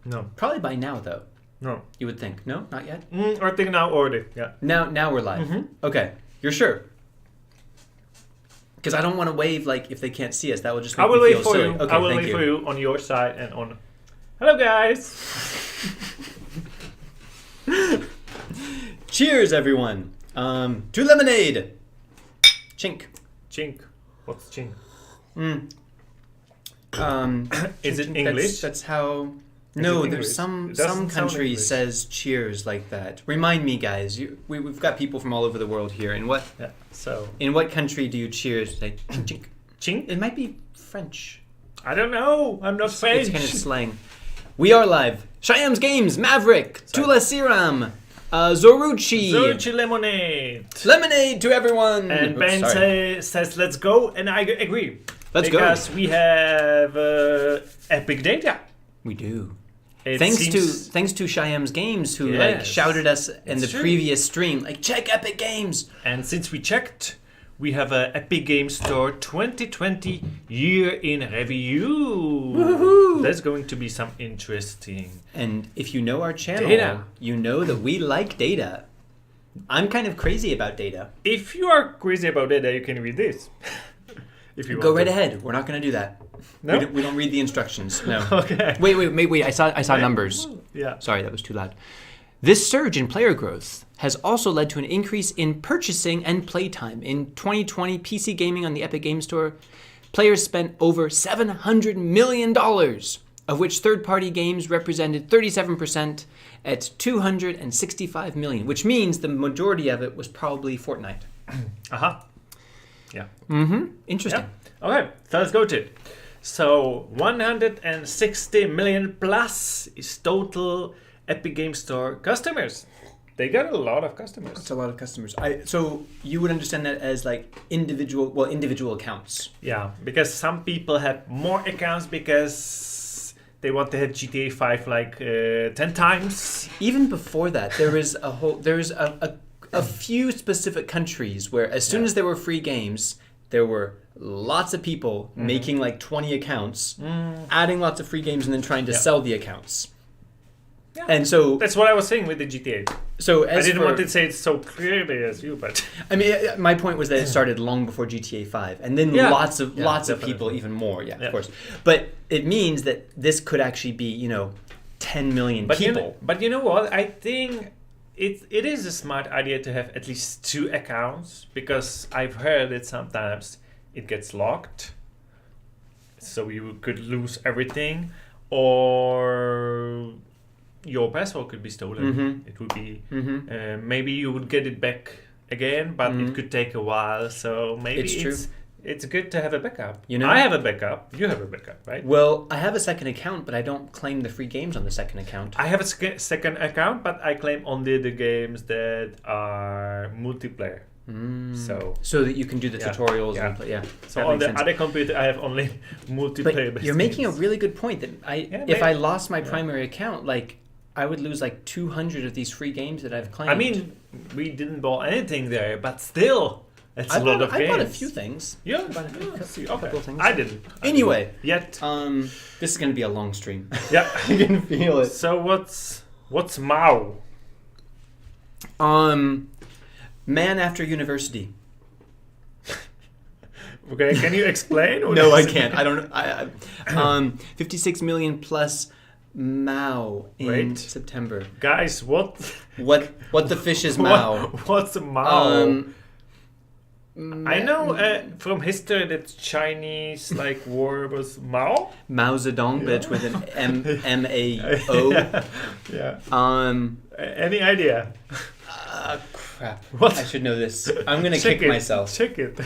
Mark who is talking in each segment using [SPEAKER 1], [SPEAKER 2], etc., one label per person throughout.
[SPEAKER 1] No.
[SPEAKER 2] Probably by now, though.
[SPEAKER 1] No.
[SPEAKER 2] You would think. No, not yet?
[SPEAKER 1] I think now already. Yeah.
[SPEAKER 2] Now we're live. Okay. You're sure? Because I don't want to wave like if they can't see us. That will just make me feel silly. Okay,
[SPEAKER 1] I will wait for you on your side and on... Hello, guys!
[SPEAKER 2] Cheers, everyone! To lemonade! Chink.
[SPEAKER 1] Chink. What's chink? Is it English?
[SPEAKER 2] That's how...
[SPEAKER 1] Is
[SPEAKER 2] No,
[SPEAKER 1] it
[SPEAKER 2] there's
[SPEAKER 1] English?
[SPEAKER 2] some country says cheers like that. Remind me, guys. We've got people from all over the world here. In what country do you cheers? Like chink.
[SPEAKER 1] Chink?
[SPEAKER 2] It might be French.
[SPEAKER 1] I don't know. I'm not French.
[SPEAKER 2] It's kind of slang. We are live. Shyam's Games, Maverick, Tula Serum, Zoruchi.
[SPEAKER 1] Zoruchi lemonade.
[SPEAKER 2] Lemonade to everyone.
[SPEAKER 1] And Ben says, let's go. And I agree.
[SPEAKER 2] Let's go.
[SPEAKER 1] Because we have epic data.
[SPEAKER 2] We do. Thanks to Shyam's Games who shouted us in the previous stream, like, check Epic Games.
[SPEAKER 1] And since we checked, we have a Epic Games Store 2020 year in review.
[SPEAKER 2] Woohoo!
[SPEAKER 1] That's going to be some interesting.
[SPEAKER 2] And if you know our channel, you know that we like data. I'm kind of crazy about data.
[SPEAKER 1] If you are crazy about data, you can read this. If you
[SPEAKER 2] go right ahead. We're not going to do that.
[SPEAKER 1] No?
[SPEAKER 2] We don't read the instructions. No.
[SPEAKER 1] Okay.
[SPEAKER 2] Wait. I saw numbers.
[SPEAKER 1] Yeah.
[SPEAKER 2] Sorry, that was too loud. This surge in player growth has also led to an increase in purchasing and playtime. In 2020, PC gaming on the Epic Games Store, players spent over $700 million, of which third-party games represented 37% at $265 million, which means the majority of it was probably Fortnite.
[SPEAKER 1] Yeah.
[SPEAKER 2] Interesting.
[SPEAKER 1] Yeah. Okay, so let's go to it. So 160 million plus is total Epic Games Store customers. They got a lot of customers.
[SPEAKER 2] That's a lot of customers. So you would understand that as like individual accounts.
[SPEAKER 1] Yeah, because some people have more accounts because they want to have GTA 5 like 10 times.
[SPEAKER 2] Even before that, there is a few specific countries where as soon as there were free games, there were lots of people making like 20 accounts, adding lots of free games, and then trying to sell the accounts.
[SPEAKER 1] Yeah.
[SPEAKER 2] And so
[SPEAKER 1] that's what I was saying with the GTA.
[SPEAKER 2] So
[SPEAKER 1] I didn't want to say it so clearly as you, but
[SPEAKER 2] I mean, my point was that it started long before GTA 5, and then lots of people, even more. Yeah, of course. But it means that this could actually be 10 million people.
[SPEAKER 1] But you know what? I think it is a smart idea to have at least 2 accounts, because I've heard that sometimes it gets locked, so you could lose everything, or your password could be stolen. It would be maybe you would get it back again, but it could take a while. So maybe it's good to have a backup. I have a backup. You have a backup, right?
[SPEAKER 2] Well, I have a second account, but I don't claim the free games on the second account.
[SPEAKER 1] I have a second account, but I claim only the games that are multiplayer. So that
[SPEAKER 2] you can do the tutorials and play. Yeah.
[SPEAKER 1] So on the other computer, I have only multiplayer.
[SPEAKER 2] But you're making a really good point that if I lost my primary account, like I would lose like 200 of these free games that I've claimed.
[SPEAKER 1] I mean, we didn't buy anything there, but still, it's a lot of games.
[SPEAKER 2] I bought a few things.
[SPEAKER 1] Yeah,
[SPEAKER 2] I bought a couple things.
[SPEAKER 1] I didn't.
[SPEAKER 2] Anyway,
[SPEAKER 1] yet.
[SPEAKER 2] This is going to be a long stream.
[SPEAKER 1] Yeah,
[SPEAKER 2] I can feel it.
[SPEAKER 1] So what's Mao?
[SPEAKER 2] Man after university.
[SPEAKER 1] Okay, can you explain?
[SPEAKER 2] No, I can't. I don't know. 56 million plus Mao in September.
[SPEAKER 1] Guys, what
[SPEAKER 2] the fish is Mao?
[SPEAKER 1] What's Mao? I know from history that Chinese word was Mao.
[SPEAKER 2] Mao Zedong, but it's with an M-A-O.
[SPEAKER 1] Yeah. Any idea?
[SPEAKER 2] Crap. What? I should know this. I'm going to kick myself.
[SPEAKER 1] Check it.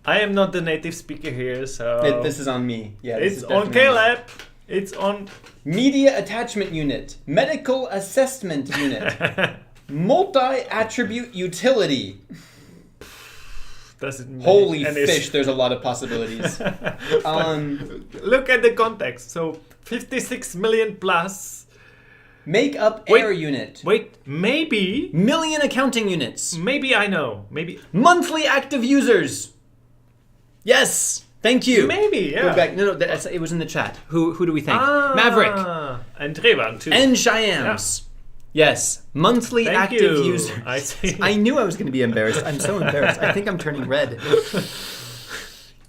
[SPEAKER 1] I am not the native speaker here, so...
[SPEAKER 2] This is on me. Yeah.
[SPEAKER 1] It's on Caleb. It's on...
[SPEAKER 2] Media Attachment Unit. Medical Assessment Unit. Multi-attribute utility. Holy fish, there's a lot of possibilities.
[SPEAKER 1] Look at the context. So, 56 million plus...
[SPEAKER 2] Make-up air unit.
[SPEAKER 1] Wait, maybe...
[SPEAKER 2] Million accounting units.
[SPEAKER 1] Maybe I know. Maybe...
[SPEAKER 2] Monthly active users. Yes. Thank you.
[SPEAKER 1] Maybe, yeah.
[SPEAKER 2] We're back. No, it was in the chat. Who do we think? Maverick.
[SPEAKER 1] And Revan, too.
[SPEAKER 2] And Shyams. Yes. Monthly
[SPEAKER 1] Thank
[SPEAKER 2] active
[SPEAKER 1] you.
[SPEAKER 2] users.
[SPEAKER 1] I see.
[SPEAKER 2] I knew I was going to be embarrassed. I'm so embarrassed. I think I'm turning red.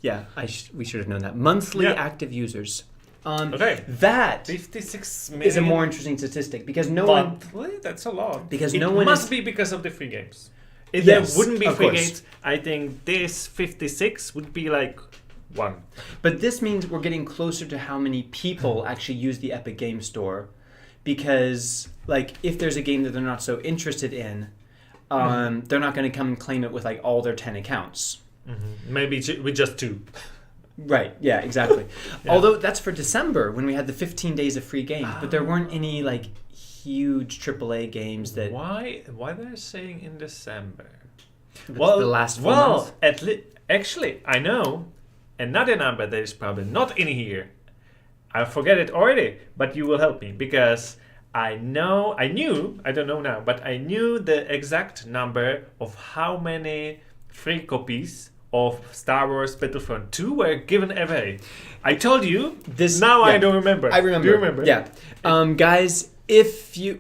[SPEAKER 2] Yeah, we should have known that. Monthly active users.
[SPEAKER 1] Okay.
[SPEAKER 2] That
[SPEAKER 1] 56 million.
[SPEAKER 2] is a more interesting statistic because no
[SPEAKER 1] Monthly? That's a lot.
[SPEAKER 2] Because
[SPEAKER 1] it
[SPEAKER 2] no one
[SPEAKER 1] must
[SPEAKER 2] is-
[SPEAKER 1] be because of the free games. If
[SPEAKER 2] Yes,
[SPEAKER 1] there wouldn't be
[SPEAKER 2] of
[SPEAKER 1] free
[SPEAKER 2] course.
[SPEAKER 1] games, I think this 56 would be like 1.
[SPEAKER 2] But this means we're getting closer to how many people actually use the Epic Game Store, because like if there's a game that they're not so interested in, they're not going to come and claim it with like all their 10 accounts.
[SPEAKER 1] Maybe with just 2.
[SPEAKER 2] Right. Yeah. Exactly. Although that's for December when we had the 15 days of free games, but there weren't any like huge AAA games that.
[SPEAKER 1] Why they're saying in December?
[SPEAKER 2] The last 4 months.
[SPEAKER 1] Actually, I know another number that is probably not in here. I forget it already, but you will help me because I don't know now, but I knew the exact number of how many free copies of Star Wars Battlefront 2 were given away. I told you this. Now I don't remember.
[SPEAKER 2] I remember.
[SPEAKER 1] Do you remember?
[SPEAKER 2] Yeah. Guys,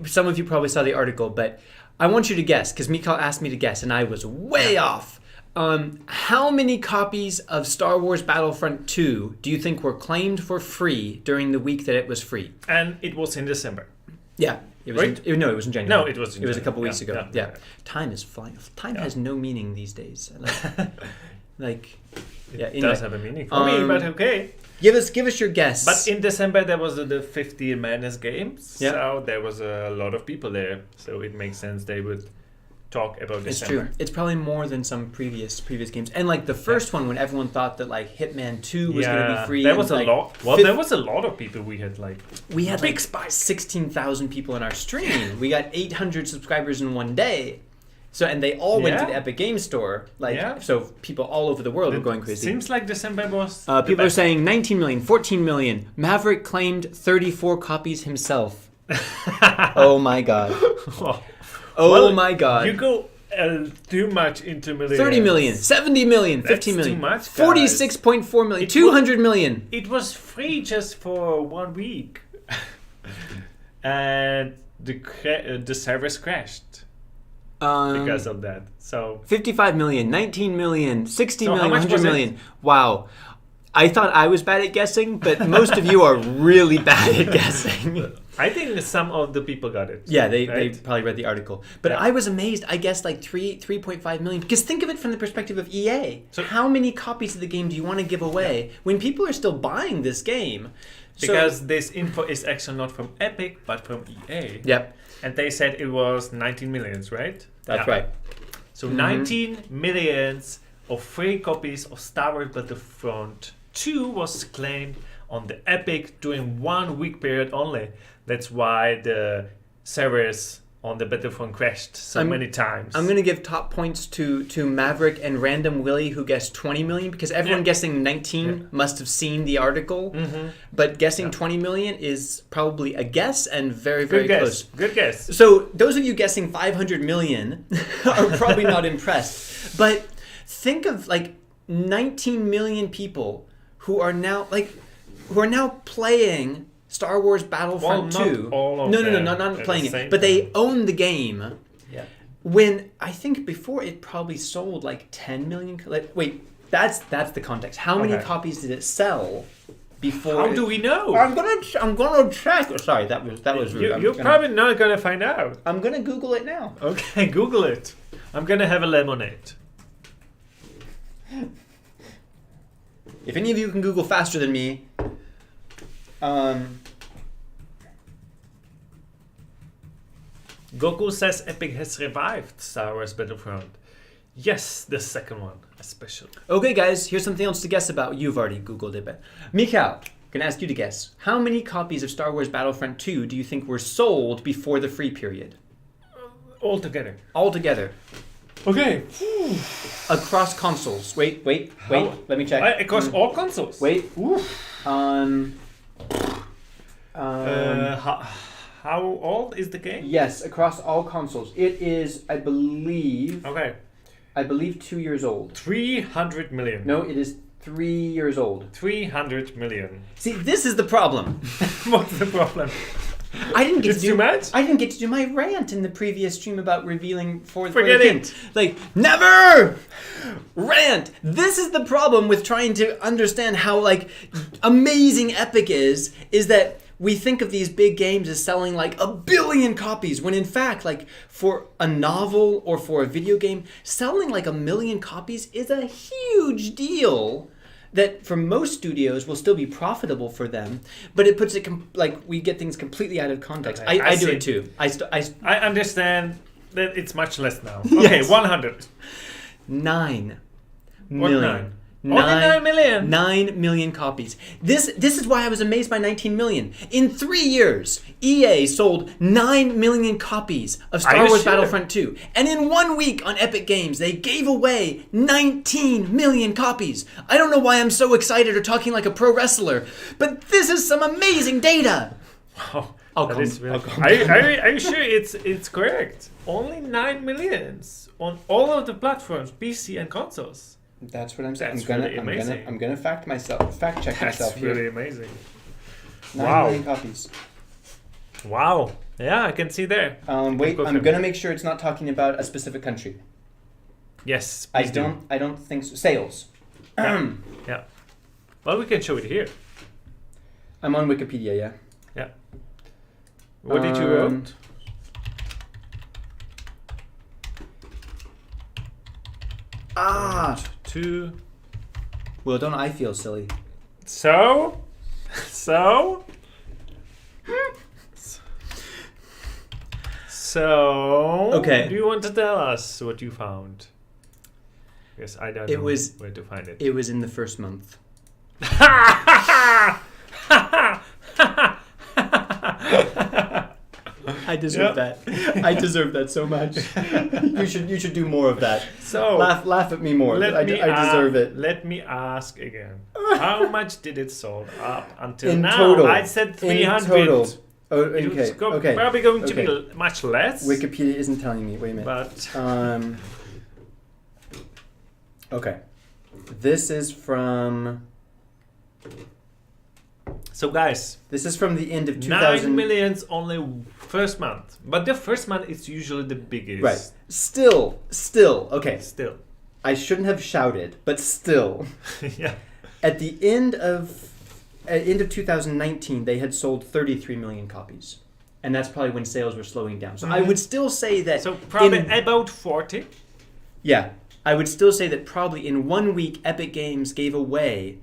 [SPEAKER 2] some of you probably saw the article, but I want you to guess because Mikhail asked me to guess, and I was way off. How many copies of Star Wars Battlefront 2 do you think were claimed for free during the week that it was free?
[SPEAKER 1] And it was in December.
[SPEAKER 2] Yeah. It was
[SPEAKER 1] Right?
[SPEAKER 2] it was in January.
[SPEAKER 1] No, it was in
[SPEAKER 2] a
[SPEAKER 1] January.
[SPEAKER 2] couple weeks
[SPEAKER 1] Yeah,
[SPEAKER 2] ago.
[SPEAKER 1] yeah.
[SPEAKER 2] Time is flying. Time has no meaning these days. Like
[SPEAKER 1] It
[SPEAKER 2] yeah, anyway.
[SPEAKER 1] does have a meaning for me, but okay.
[SPEAKER 2] Give us your guess.
[SPEAKER 1] But in December there was the 50 Madness Games,
[SPEAKER 2] Yeah.
[SPEAKER 1] so there was a lot of people there. So it makes sense they would talk about
[SPEAKER 2] It's
[SPEAKER 1] December.
[SPEAKER 2] true. It's probably more than some previous games. And like the first one, when everyone thought that like Hitman 2 was going to be free,
[SPEAKER 1] there
[SPEAKER 2] and,
[SPEAKER 1] was a
[SPEAKER 2] like,
[SPEAKER 1] lot. Well, there was a lot of people. We had like
[SPEAKER 2] big spike. 16,000 people in our stream. We got 800 subscribers in one day. So and they all went to the Epic Game Store. So people all over the world were going crazy.
[SPEAKER 1] Seems like December was.
[SPEAKER 2] People are saying 19 million, 14 million. Maverick claimed 34 copies himself. Oh my god. My god.
[SPEAKER 1] You go too much into millions.
[SPEAKER 2] 30 million, 70 million,
[SPEAKER 1] That's
[SPEAKER 2] 15 million,
[SPEAKER 1] too much,
[SPEAKER 2] 46.4 million, 200 million.
[SPEAKER 1] It was free just for 1 week, and the servers crashed because of that. So
[SPEAKER 2] 55 million, 19 million, 60
[SPEAKER 1] So how
[SPEAKER 2] million,
[SPEAKER 1] much
[SPEAKER 2] 100
[SPEAKER 1] was it?
[SPEAKER 2] million. Wow. I thought I was bad at guessing, but most of you are really bad at guessing.
[SPEAKER 1] I think some of the people got it.
[SPEAKER 2] Yeah, they
[SPEAKER 1] right?
[SPEAKER 2] probably read the article. But
[SPEAKER 1] Yeah.
[SPEAKER 2] I was amazed. I guessed like 3.5 million. Because think of it from the perspective of EA.
[SPEAKER 1] So-
[SPEAKER 2] how many copies of the game do you want to give away when people are still buying this game?
[SPEAKER 1] Because this info is actually not from Epic, but from EA.
[SPEAKER 2] Yep,
[SPEAKER 1] And they said it was 19 millions, right?
[SPEAKER 2] that's
[SPEAKER 1] Yeah.
[SPEAKER 2] right.
[SPEAKER 1] So 19 millions of free copies of Star Wars Battlefront 2 was claimed on the Epic during 1 week period only. That's why the servers on the Battlefront crashed so many times.
[SPEAKER 2] I'm going to give top points to Maverick and Random Willie, who guessed 20 million, because everyone guessing 19 must have seen the article. But guessing 20 million is probably a guess and very, very close.
[SPEAKER 1] Good guess.
[SPEAKER 2] So those of you guessing 500 million are probably not impressed. But think of like 19 million people who are now playing Star Wars Battlefront 2.
[SPEAKER 1] all of
[SPEAKER 2] no,
[SPEAKER 1] them
[SPEAKER 2] not
[SPEAKER 1] at
[SPEAKER 2] playing
[SPEAKER 1] the
[SPEAKER 2] it,
[SPEAKER 1] same
[SPEAKER 2] but they
[SPEAKER 1] time.
[SPEAKER 2] own the game.
[SPEAKER 1] Yeah.
[SPEAKER 2] When I think before it probably sold like 10 million. Wait, that's the context. How many
[SPEAKER 1] Okay.
[SPEAKER 2] copies did it sell before?
[SPEAKER 1] How do we know?
[SPEAKER 2] I'm gonna check. Oh, sorry, that was rude.
[SPEAKER 1] You're probably not gonna find out.
[SPEAKER 2] I'm gonna Google it now.
[SPEAKER 1] Okay, Google it. I'm gonna have a lemonade.
[SPEAKER 2] If any of you can Google faster than me,
[SPEAKER 1] Goku says Epic has revived Star Wars Battlefront. Yes, the second one, especially.
[SPEAKER 2] okay, guys, here's something else to guess about. You've already Googled it, but Mikhail, gonna ask you to guess. How many copies of Star Wars Battlefront 2 do you think were sold before the free period?
[SPEAKER 1] All together.
[SPEAKER 2] Altogether.
[SPEAKER 1] Okay.
[SPEAKER 2] Across consoles. Wait, let me check.
[SPEAKER 1] Across all consoles.
[SPEAKER 2] Wait.
[SPEAKER 1] How old is the game?
[SPEAKER 2] Yes, across all consoles. It is, I believe
[SPEAKER 1] Okay.
[SPEAKER 2] 2 years old.
[SPEAKER 1] 300 million.
[SPEAKER 2] No, it is 3 years old.
[SPEAKER 1] 300 million.
[SPEAKER 2] See, this is the problem.
[SPEAKER 1] What's the problem?
[SPEAKER 2] I didn't get
[SPEAKER 1] It's too much?
[SPEAKER 2] I didn't get to do my rant in the previous stream about revealing for
[SPEAKER 1] Forget
[SPEAKER 2] the king.
[SPEAKER 1] it.
[SPEAKER 2] Like, never rant. This is the problem with trying to understand how like amazing Epic is that we think of these big games as selling like 1 billion copies, when in fact, like for a novel or for a video game, selling like 1 million copies is a huge deal. That for most studios will still be profitable for them, but it puts it like we get things completely out of context.
[SPEAKER 1] Okay,
[SPEAKER 2] I do
[SPEAKER 1] see.
[SPEAKER 2] it too.
[SPEAKER 1] I understand that it's much less now. Okay,
[SPEAKER 2] Yes.
[SPEAKER 1] 100.
[SPEAKER 2] 9
[SPEAKER 1] What
[SPEAKER 2] million.
[SPEAKER 1] 9? Only 9 million.
[SPEAKER 2] 9 million copies. This is why I was amazed by 19 million. In 3 years, EA sold 9 million copies of
[SPEAKER 1] Are
[SPEAKER 2] Star
[SPEAKER 1] you
[SPEAKER 2] Wars
[SPEAKER 1] sure?
[SPEAKER 2] Battlefront 2. And in 1 week on Epic Games, they gave away 19 million copies. I don't know why I'm so excited or talking like a pro wrestler, but this is some amazing data.
[SPEAKER 1] Wow.
[SPEAKER 2] I'll
[SPEAKER 1] That
[SPEAKER 2] come-
[SPEAKER 1] is really
[SPEAKER 2] I'll come
[SPEAKER 1] are you sure it's correct? Only 9 millions on all of the platforms, PC and consoles.
[SPEAKER 2] That's what I'm saying.
[SPEAKER 1] That's really amazing.
[SPEAKER 2] I'm gonna fact check
[SPEAKER 1] That's
[SPEAKER 2] myself
[SPEAKER 1] really
[SPEAKER 2] here.
[SPEAKER 1] amazing.
[SPEAKER 2] 9
[SPEAKER 1] Wow.
[SPEAKER 2] million copies.
[SPEAKER 1] Wow. Yeah, I can see there.
[SPEAKER 2] Wait,
[SPEAKER 1] Go
[SPEAKER 2] I'm
[SPEAKER 1] for it.
[SPEAKER 2] gonna make sure it's not talking about a specific country.
[SPEAKER 1] Yes,
[SPEAKER 2] I
[SPEAKER 1] please do.
[SPEAKER 2] don't think so. Sales.
[SPEAKER 1] Yeah. Well, we can show it here.
[SPEAKER 2] I'm on Wikipedia, yeah.
[SPEAKER 1] Yeah. What did you
[SPEAKER 2] Um,
[SPEAKER 1] wrote?
[SPEAKER 2] Ah!
[SPEAKER 1] 2.
[SPEAKER 2] Well, don't I feel silly?
[SPEAKER 1] So?
[SPEAKER 2] Okay.
[SPEAKER 1] Do you want to tell us what you found? Yes, I don't
[SPEAKER 2] It
[SPEAKER 1] know
[SPEAKER 2] was-
[SPEAKER 1] where to find it.
[SPEAKER 2] It was in the first month. I deserve that. I deserve that so much. You should do more of that.
[SPEAKER 1] So
[SPEAKER 2] Laugh at me more. I deserve it.
[SPEAKER 1] Let me ask again. How much did it sold up until
[SPEAKER 2] In
[SPEAKER 1] now?
[SPEAKER 2] total.
[SPEAKER 1] I said 300.
[SPEAKER 2] In total. Oh,
[SPEAKER 1] It was
[SPEAKER 2] okay.
[SPEAKER 1] probably going to
[SPEAKER 2] Okay.
[SPEAKER 1] be much less.
[SPEAKER 2] Wikipedia isn't telling me. Wait a minute.
[SPEAKER 1] But
[SPEAKER 2] Okay. This is from
[SPEAKER 1] so guys,
[SPEAKER 2] the end of 2000.
[SPEAKER 1] 9 millions only first month. But the first month is usually the biggest.
[SPEAKER 2] Right. Still. Okay.
[SPEAKER 1] Still.
[SPEAKER 2] I shouldn't have shouted, but still.
[SPEAKER 1] Yeah.
[SPEAKER 2] At the end of 2019, they had sold 33 million copies. And that's probably when sales were slowing down. So I would still say that
[SPEAKER 1] So probably
[SPEAKER 2] in-
[SPEAKER 1] about 40.
[SPEAKER 2] Yeah. I would still say that probably in 1 week, Epic Games gave away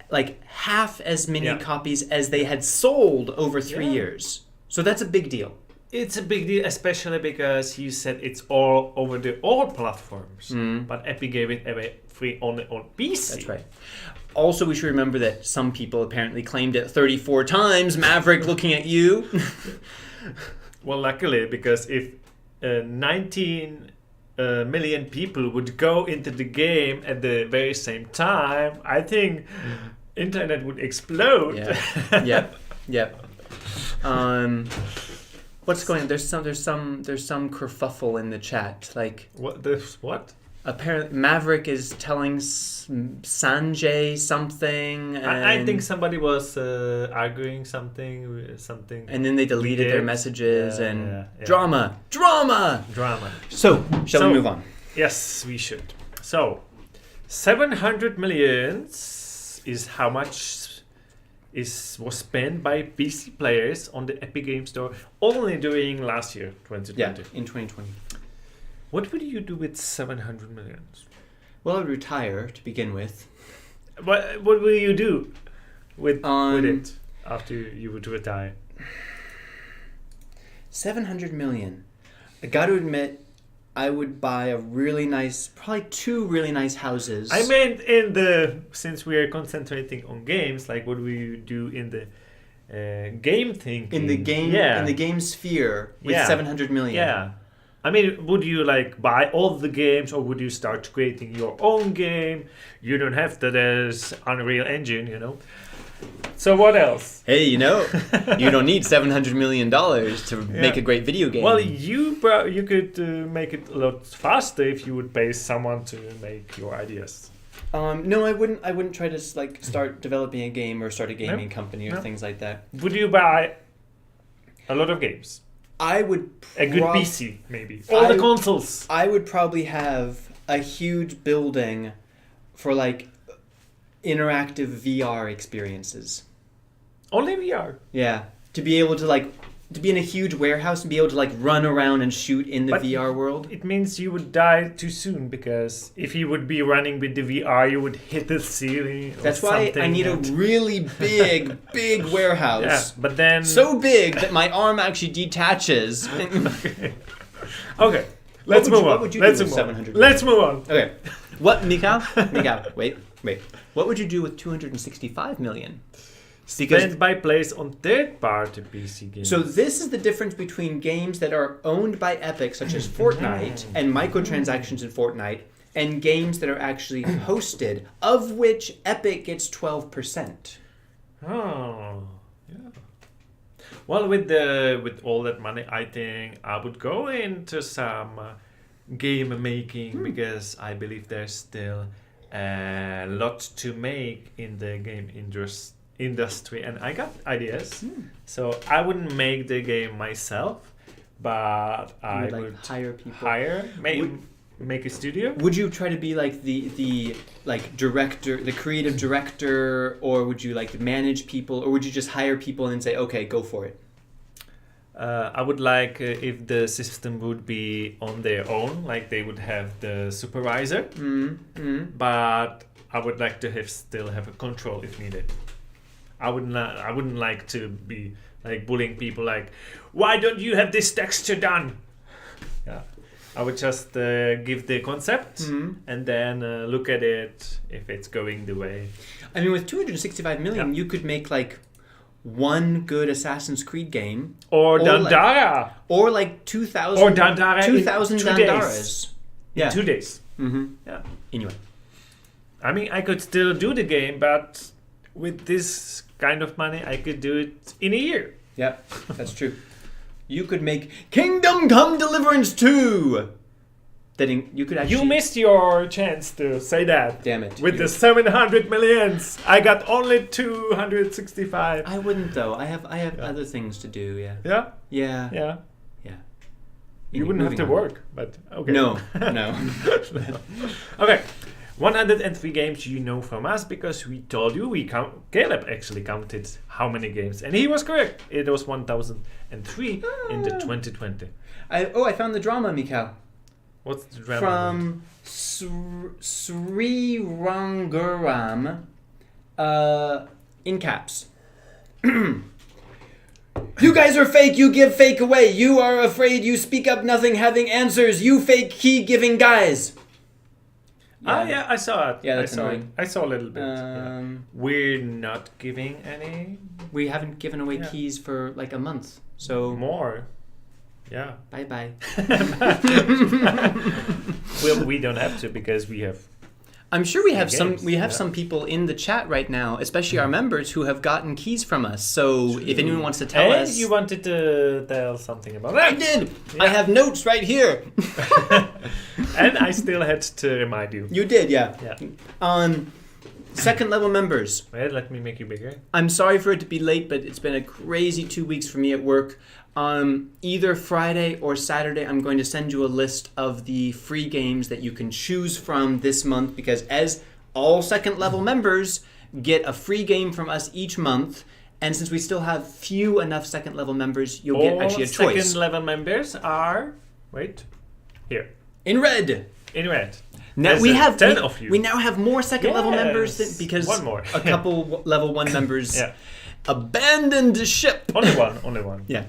[SPEAKER 2] like half as many
[SPEAKER 1] Yeah.
[SPEAKER 2] copies as they had sold over 3
[SPEAKER 1] Yeah.
[SPEAKER 2] years. So that's a big deal.
[SPEAKER 1] It's a big deal, especially because you said it's all over all platforms. But Epic gave it away free only on PC.
[SPEAKER 2] That's right. Also, we should remember that some people apparently claimed it 34 times. Maverick, looking at you.
[SPEAKER 1] Well, luckily, because if 19 million people would go into the game at the very same time, I think internet would explode.
[SPEAKER 2] Yeah. Yep. What's going on? There's some kerfuffle in the chat. Like
[SPEAKER 1] What?
[SPEAKER 2] apparently Maverick is telling Sanjay something.
[SPEAKER 1] I
[SPEAKER 2] and-
[SPEAKER 1] think somebody was arguing something.
[SPEAKER 2] And then they deleted their
[SPEAKER 1] did.
[SPEAKER 2] messages
[SPEAKER 1] Yeah,
[SPEAKER 2] and
[SPEAKER 1] yeah.
[SPEAKER 2] drama.
[SPEAKER 1] Drama.
[SPEAKER 2] So, shall we move on?
[SPEAKER 1] Yes, we should. So, 700 millions is how much was spent by PC players on the Epic Games Store only during last year, 2020.
[SPEAKER 2] Yeah, in 2020.
[SPEAKER 1] What would you do with 700 millions?
[SPEAKER 2] Well, I would retire to begin with.
[SPEAKER 1] What will you do with it after you would retire?
[SPEAKER 2] 700 million. I got to admit, I would buy a really nice, probably 2 really nice houses.
[SPEAKER 1] I meant since we are concentrating on games, like what will you do in the game thinking?
[SPEAKER 2] in the game, in the game sphere with
[SPEAKER 1] Yeah.
[SPEAKER 2] 700 million.
[SPEAKER 1] Yeah. I mean, would you like buy all the games, or would you start creating your own game? You don't have to. There's Unreal Engine, you know. So what else?
[SPEAKER 2] Hey, you don't need $700 million to make a great video game.
[SPEAKER 1] Well, you could make it a lot faster if you would pay someone to make your ideas.
[SPEAKER 2] No, I wouldn't. I wouldn't try to like start developing a game or start a gaming
[SPEAKER 1] No?
[SPEAKER 2] company or
[SPEAKER 1] No?
[SPEAKER 2] things like that.
[SPEAKER 1] Would you buy a lot of games?
[SPEAKER 2] I would
[SPEAKER 1] A good
[SPEAKER 2] prob-
[SPEAKER 1] PC, maybe. All the consoles.
[SPEAKER 2] I would probably have a huge building for like interactive VR experiences.
[SPEAKER 1] Only VR.
[SPEAKER 2] Yeah, to be able to like to be in a huge warehouse and be able to like run around and shoot in the
[SPEAKER 1] But
[SPEAKER 2] VR world.
[SPEAKER 1] It means you would die too soon because if you would be running with the VR, you would hit the ceiling. Or
[SPEAKER 2] That's why I
[SPEAKER 1] something
[SPEAKER 2] need a
[SPEAKER 1] and-
[SPEAKER 2] really big warehouse.
[SPEAKER 1] Yeah, but then.
[SPEAKER 2] So big that my arm actually detaches.
[SPEAKER 1] Okay, let's move on.
[SPEAKER 2] What would you
[SPEAKER 1] Let's
[SPEAKER 2] do
[SPEAKER 1] move
[SPEAKER 2] with
[SPEAKER 1] on.
[SPEAKER 2] 700?
[SPEAKER 1] Let's move on.
[SPEAKER 2] Okay. What, Mikhail? Wait. What would you do with 265 million? Because
[SPEAKER 1] Spent by players on third-party PC games.
[SPEAKER 2] so this is the difference between games that are owned by Epic, such as Fortnite and microtransactions in Fortnite, and games that are actually hosted, of which Epic gets 12%.
[SPEAKER 1] Oh, yeah. Well, with all that money, I think I would go into some game making because I believe there's still a lot to make in the game industry, and I got ideas. So I wouldn't make the game myself, but I
[SPEAKER 2] would,
[SPEAKER 1] would
[SPEAKER 2] like, hire people.
[SPEAKER 1] make a studio.
[SPEAKER 2] Would you try to be like the like director, the creative director, or would you like manage people, or would you just hire people and then say, okay, go for it?
[SPEAKER 1] I would like if the system would be on their own, like they would have the supervisor, but I would like to still have a control if needed. I wouldn't like to be like bullying people like, why don't you have this texture done? Yeah, I would just give the concept and then look at it if it's going the way.
[SPEAKER 2] I mean, with 265 million, you could make like one good Assassin's Creed game,
[SPEAKER 1] Or Dandara.
[SPEAKER 2] or like 2,000
[SPEAKER 1] Or Dandara in
[SPEAKER 2] 2,000
[SPEAKER 1] 2
[SPEAKER 2] Dandaras.
[SPEAKER 1] days.
[SPEAKER 2] Yeah.
[SPEAKER 1] 2 days.
[SPEAKER 2] Mm-hmm.
[SPEAKER 1] Yeah.
[SPEAKER 2] Anyway,
[SPEAKER 1] I mean, I could still do the game, but with this kind of money, I could do it in a year.
[SPEAKER 2] yeah, that's true. You could make Kingdom Come Deliverance 2. You could actually.
[SPEAKER 1] You missed your chance to say that.
[SPEAKER 2] Damn it.
[SPEAKER 1] With the 700 millions, I got only 265.
[SPEAKER 2] I wouldn't though. I have other things to do. Yeah.
[SPEAKER 1] Yeah?
[SPEAKER 2] Yeah.
[SPEAKER 1] Yeah.
[SPEAKER 2] Yeah.
[SPEAKER 1] You wouldn't have to
[SPEAKER 2] Moving on.
[SPEAKER 1] work, but okay.
[SPEAKER 2] No.
[SPEAKER 1] Okay. 103 games you know from us because we told you Caleb actually counted how many games, and he was correct. It was 1003 in the 2020.
[SPEAKER 2] I found the drama, Mikhail.
[SPEAKER 1] What's the drama?
[SPEAKER 2] From Sri Rangaram, in caps. You guys are fake, you give fake away. You are afraid, you speak up nothing having answers. You fake key giving guys.
[SPEAKER 1] Yeah, I saw it.
[SPEAKER 2] Yeah, that's
[SPEAKER 1] I saw
[SPEAKER 2] annoying.
[SPEAKER 1] it. I saw a little bit. Yeah. We're not giving any
[SPEAKER 2] We haven't given away keys for like a month. So
[SPEAKER 1] more. Yeah.
[SPEAKER 2] bye bye.
[SPEAKER 1] Well, we don't have to because we have.
[SPEAKER 2] I'm sure we have
[SPEAKER 1] games,
[SPEAKER 2] some people in the chat right now, especially our members, who have gotten keys from us. So if anyone wants to tell
[SPEAKER 1] And
[SPEAKER 2] us,
[SPEAKER 1] you wanted to tell something about that.
[SPEAKER 2] I did.
[SPEAKER 1] Yeah.
[SPEAKER 2] I have notes right here.
[SPEAKER 1] And I still had to remind you.
[SPEAKER 2] You did, yeah.
[SPEAKER 1] Yeah.
[SPEAKER 2] Second level members.
[SPEAKER 1] Wait, let me make you bigger.
[SPEAKER 2] I'm sorry for it to be late, but it's been a crazy 2 weeks for me at work. Either Friday or Saturday, I'm going to send you a list of the free games that you can choose from this month, because as all second level members get a free game from us each month, and since we still have few enough second level members, you'll get actually a choice.
[SPEAKER 1] Second level members are here
[SPEAKER 2] In red.
[SPEAKER 1] in red.
[SPEAKER 2] Now
[SPEAKER 1] There's
[SPEAKER 2] we have
[SPEAKER 1] 10 of you.
[SPEAKER 2] We now have more second level members
[SPEAKER 1] Yes.
[SPEAKER 2] because
[SPEAKER 1] One more.
[SPEAKER 2] a couple level 1 members
[SPEAKER 1] Yeah.
[SPEAKER 2] abandoned ship.
[SPEAKER 1] Only one.
[SPEAKER 2] Yeah.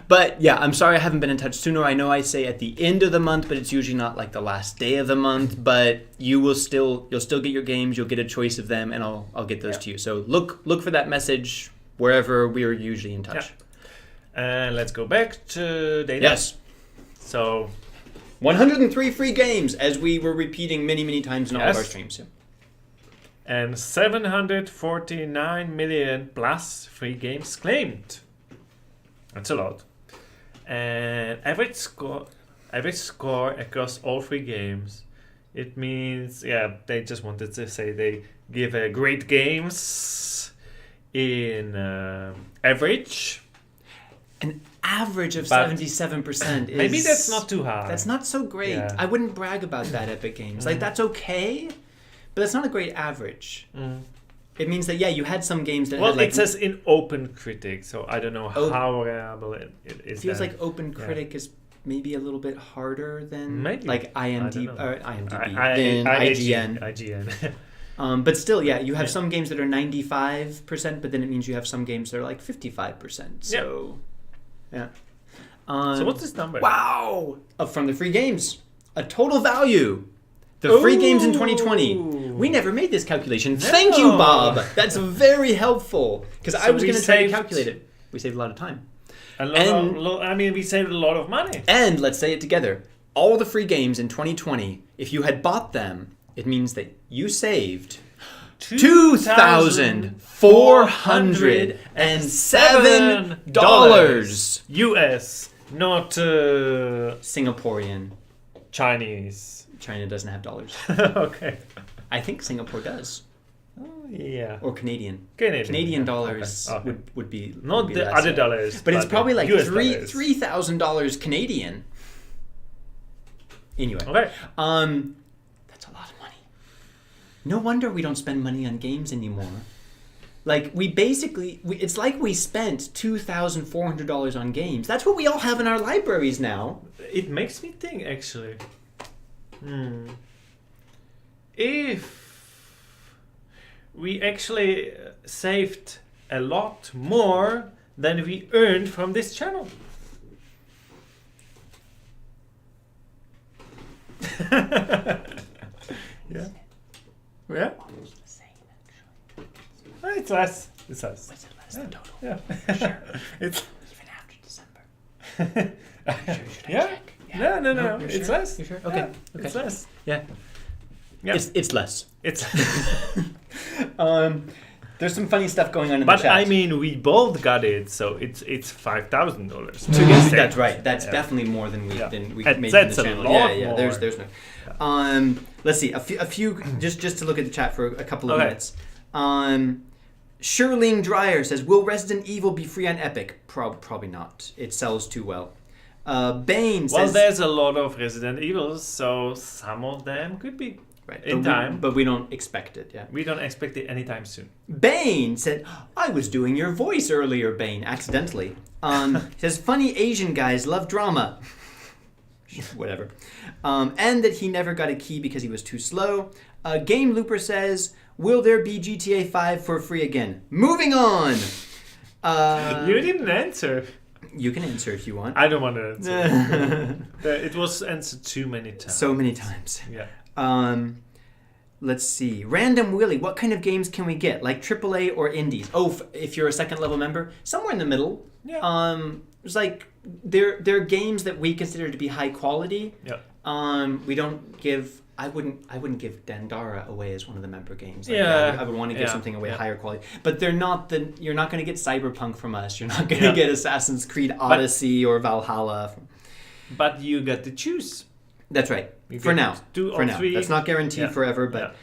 [SPEAKER 2] But yeah, I'm sorry I haven't been in touch sooner. I know I say at the end of the month, but it's usually not like the last day of the month. But you'll still get your games. You'll get a choice of them, and I'll get those to you. So look for that message wherever we are usually in touch.
[SPEAKER 1] And let's go back to data.
[SPEAKER 2] Yes.
[SPEAKER 1] So
[SPEAKER 2] 103 free games, as we were repeating many times in all of our streams. Yeah.
[SPEAKER 1] and 749 million plus free games claimed. That's a lot. And average score across all free games It means, they just wanted to say they give great games in average.
[SPEAKER 2] An average of
[SPEAKER 1] But
[SPEAKER 2] 77% is...
[SPEAKER 1] Maybe that's not too high.
[SPEAKER 2] That's not so great.
[SPEAKER 1] Yeah.
[SPEAKER 2] I wouldn't brag about that, Epic Games. Like, that's okay, but that's not a great average. It means that, you had some games that had, like...
[SPEAKER 1] it says in Open Critic, so I don't know how reliable it is.
[SPEAKER 2] It feels like Open Critic is maybe a little bit harder than...
[SPEAKER 1] Maybe.
[SPEAKER 2] Like IMDb,
[SPEAKER 1] than
[SPEAKER 2] IGN.
[SPEAKER 1] IGN.
[SPEAKER 2] But still, you have some games that are 95%, but then it means you have some games that are like 55%. So,
[SPEAKER 1] so what's this number?
[SPEAKER 2] Wow! From the free games. A total value. The free games in 2020. We never made this calculation. No. Thank you, Bob. That's very helpful. Because I was going to try to calculate it. We saved a lot of time.
[SPEAKER 1] We saved a lot of money.
[SPEAKER 2] And let's say it together. All the free games in 2020, if you had bought them, it means that you saved $2,407
[SPEAKER 1] US, not
[SPEAKER 2] Singaporean.
[SPEAKER 1] Chinese.
[SPEAKER 2] China doesn't have dollars.
[SPEAKER 1] Okay.
[SPEAKER 2] I think Singapore does.
[SPEAKER 1] Oh, yeah.
[SPEAKER 2] Or Canadian.
[SPEAKER 1] Canadian
[SPEAKER 2] dollars
[SPEAKER 1] okay.
[SPEAKER 2] would be
[SPEAKER 1] not
[SPEAKER 2] would be
[SPEAKER 1] the
[SPEAKER 2] less,
[SPEAKER 1] other dollars,
[SPEAKER 2] but it's probably like
[SPEAKER 1] US
[SPEAKER 2] $3,000 Canadian. Anyway,
[SPEAKER 1] okay.
[SPEAKER 2] That's a lot of money. No wonder we don't spend money on games anymore. Like it's like we spent $2,400 on games. That's what we all have in our libraries now.
[SPEAKER 1] It makes me think, actually. If we actually saved a lot more than we earned from this channel. Yeah. It's less. It's less.
[SPEAKER 2] Was it less than total?
[SPEAKER 1] Yeah.
[SPEAKER 2] Sure.
[SPEAKER 1] It's
[SPEAKER 2] even after December. Should I check?
[SPEAKER 1] No. It's
[SPEAKER 2] sure?
[SPEAKER 1] less.
[SPEAKER 2] You sure? Okay.
[SPEAKER 1] It's less.
[SPEAKER 2] Yeah. It's less.
[SPEAKER 1] It's.
[SPEAKER 2] There's some funny stuff going on in the chat.
[SPEAKER 1] But I mean, we both got it, so it's $5,000.
[SPEAKER 2] That's right. That's definitely more than we made in the channel.
[SPEAKER 1] More.
[SPEAKER 2] There's no. Let's see. A few. Just to look at the chat for a couple of minutes. Sherling Dreyer says, "Will Resident Evil be free on Epic?" Probably not. It sells too well. Bane says...
[SPEAKER 1] Well, there's a lot of Resident Evils, so some of them could be in time.
[SPEAKER 2] But we don't expect it,
[SPEAKER 1] We don't expect it anytime soon.
[SPEAKER 2] Bane said, "I was doing your voice earlier, Bane, accidentally." Says, "Funny Asian guys love drama." Whatever. And that he never got a key because he was too slow. Game Looper says, "Will there be GTA 5 for free again?" Moving on.
[SPEAKER 1] You didn't answer.
[SPEAKER 2] You can answer if you want.
[SPEAKER 1] I don't want to answer. It was answered too many times.
[SPEAKER 2] So many times.
[SPEAKER 1] Yeah.
[SPEAKER 2] Let's see. Random Willie, what kind of games can we get? Like AAA or indies? Oh, if you're a second level member, somewhere in the middle.
[SPEAKER 1] Yeah.
[SPEAKER 2] It's like they're games that we consider to be high quality.
[SPEAKER 1] Yeah.
[SPEAKER 2] We don't give. I wouldn't give Dandara away as one of the member games. Like, I would want to give something away higher quality. But they're not you're not going to get Cyberpunk from us. You're not going to get Assassin's Creed Odyssey or Valhalla.
[SPEAKER 1] But you get to choose.
[SPEAKER 2] That's right. For now.
[SPEAKER 1] 2 or 3.
[SPEAKER 2] That's not guaranteed forever, but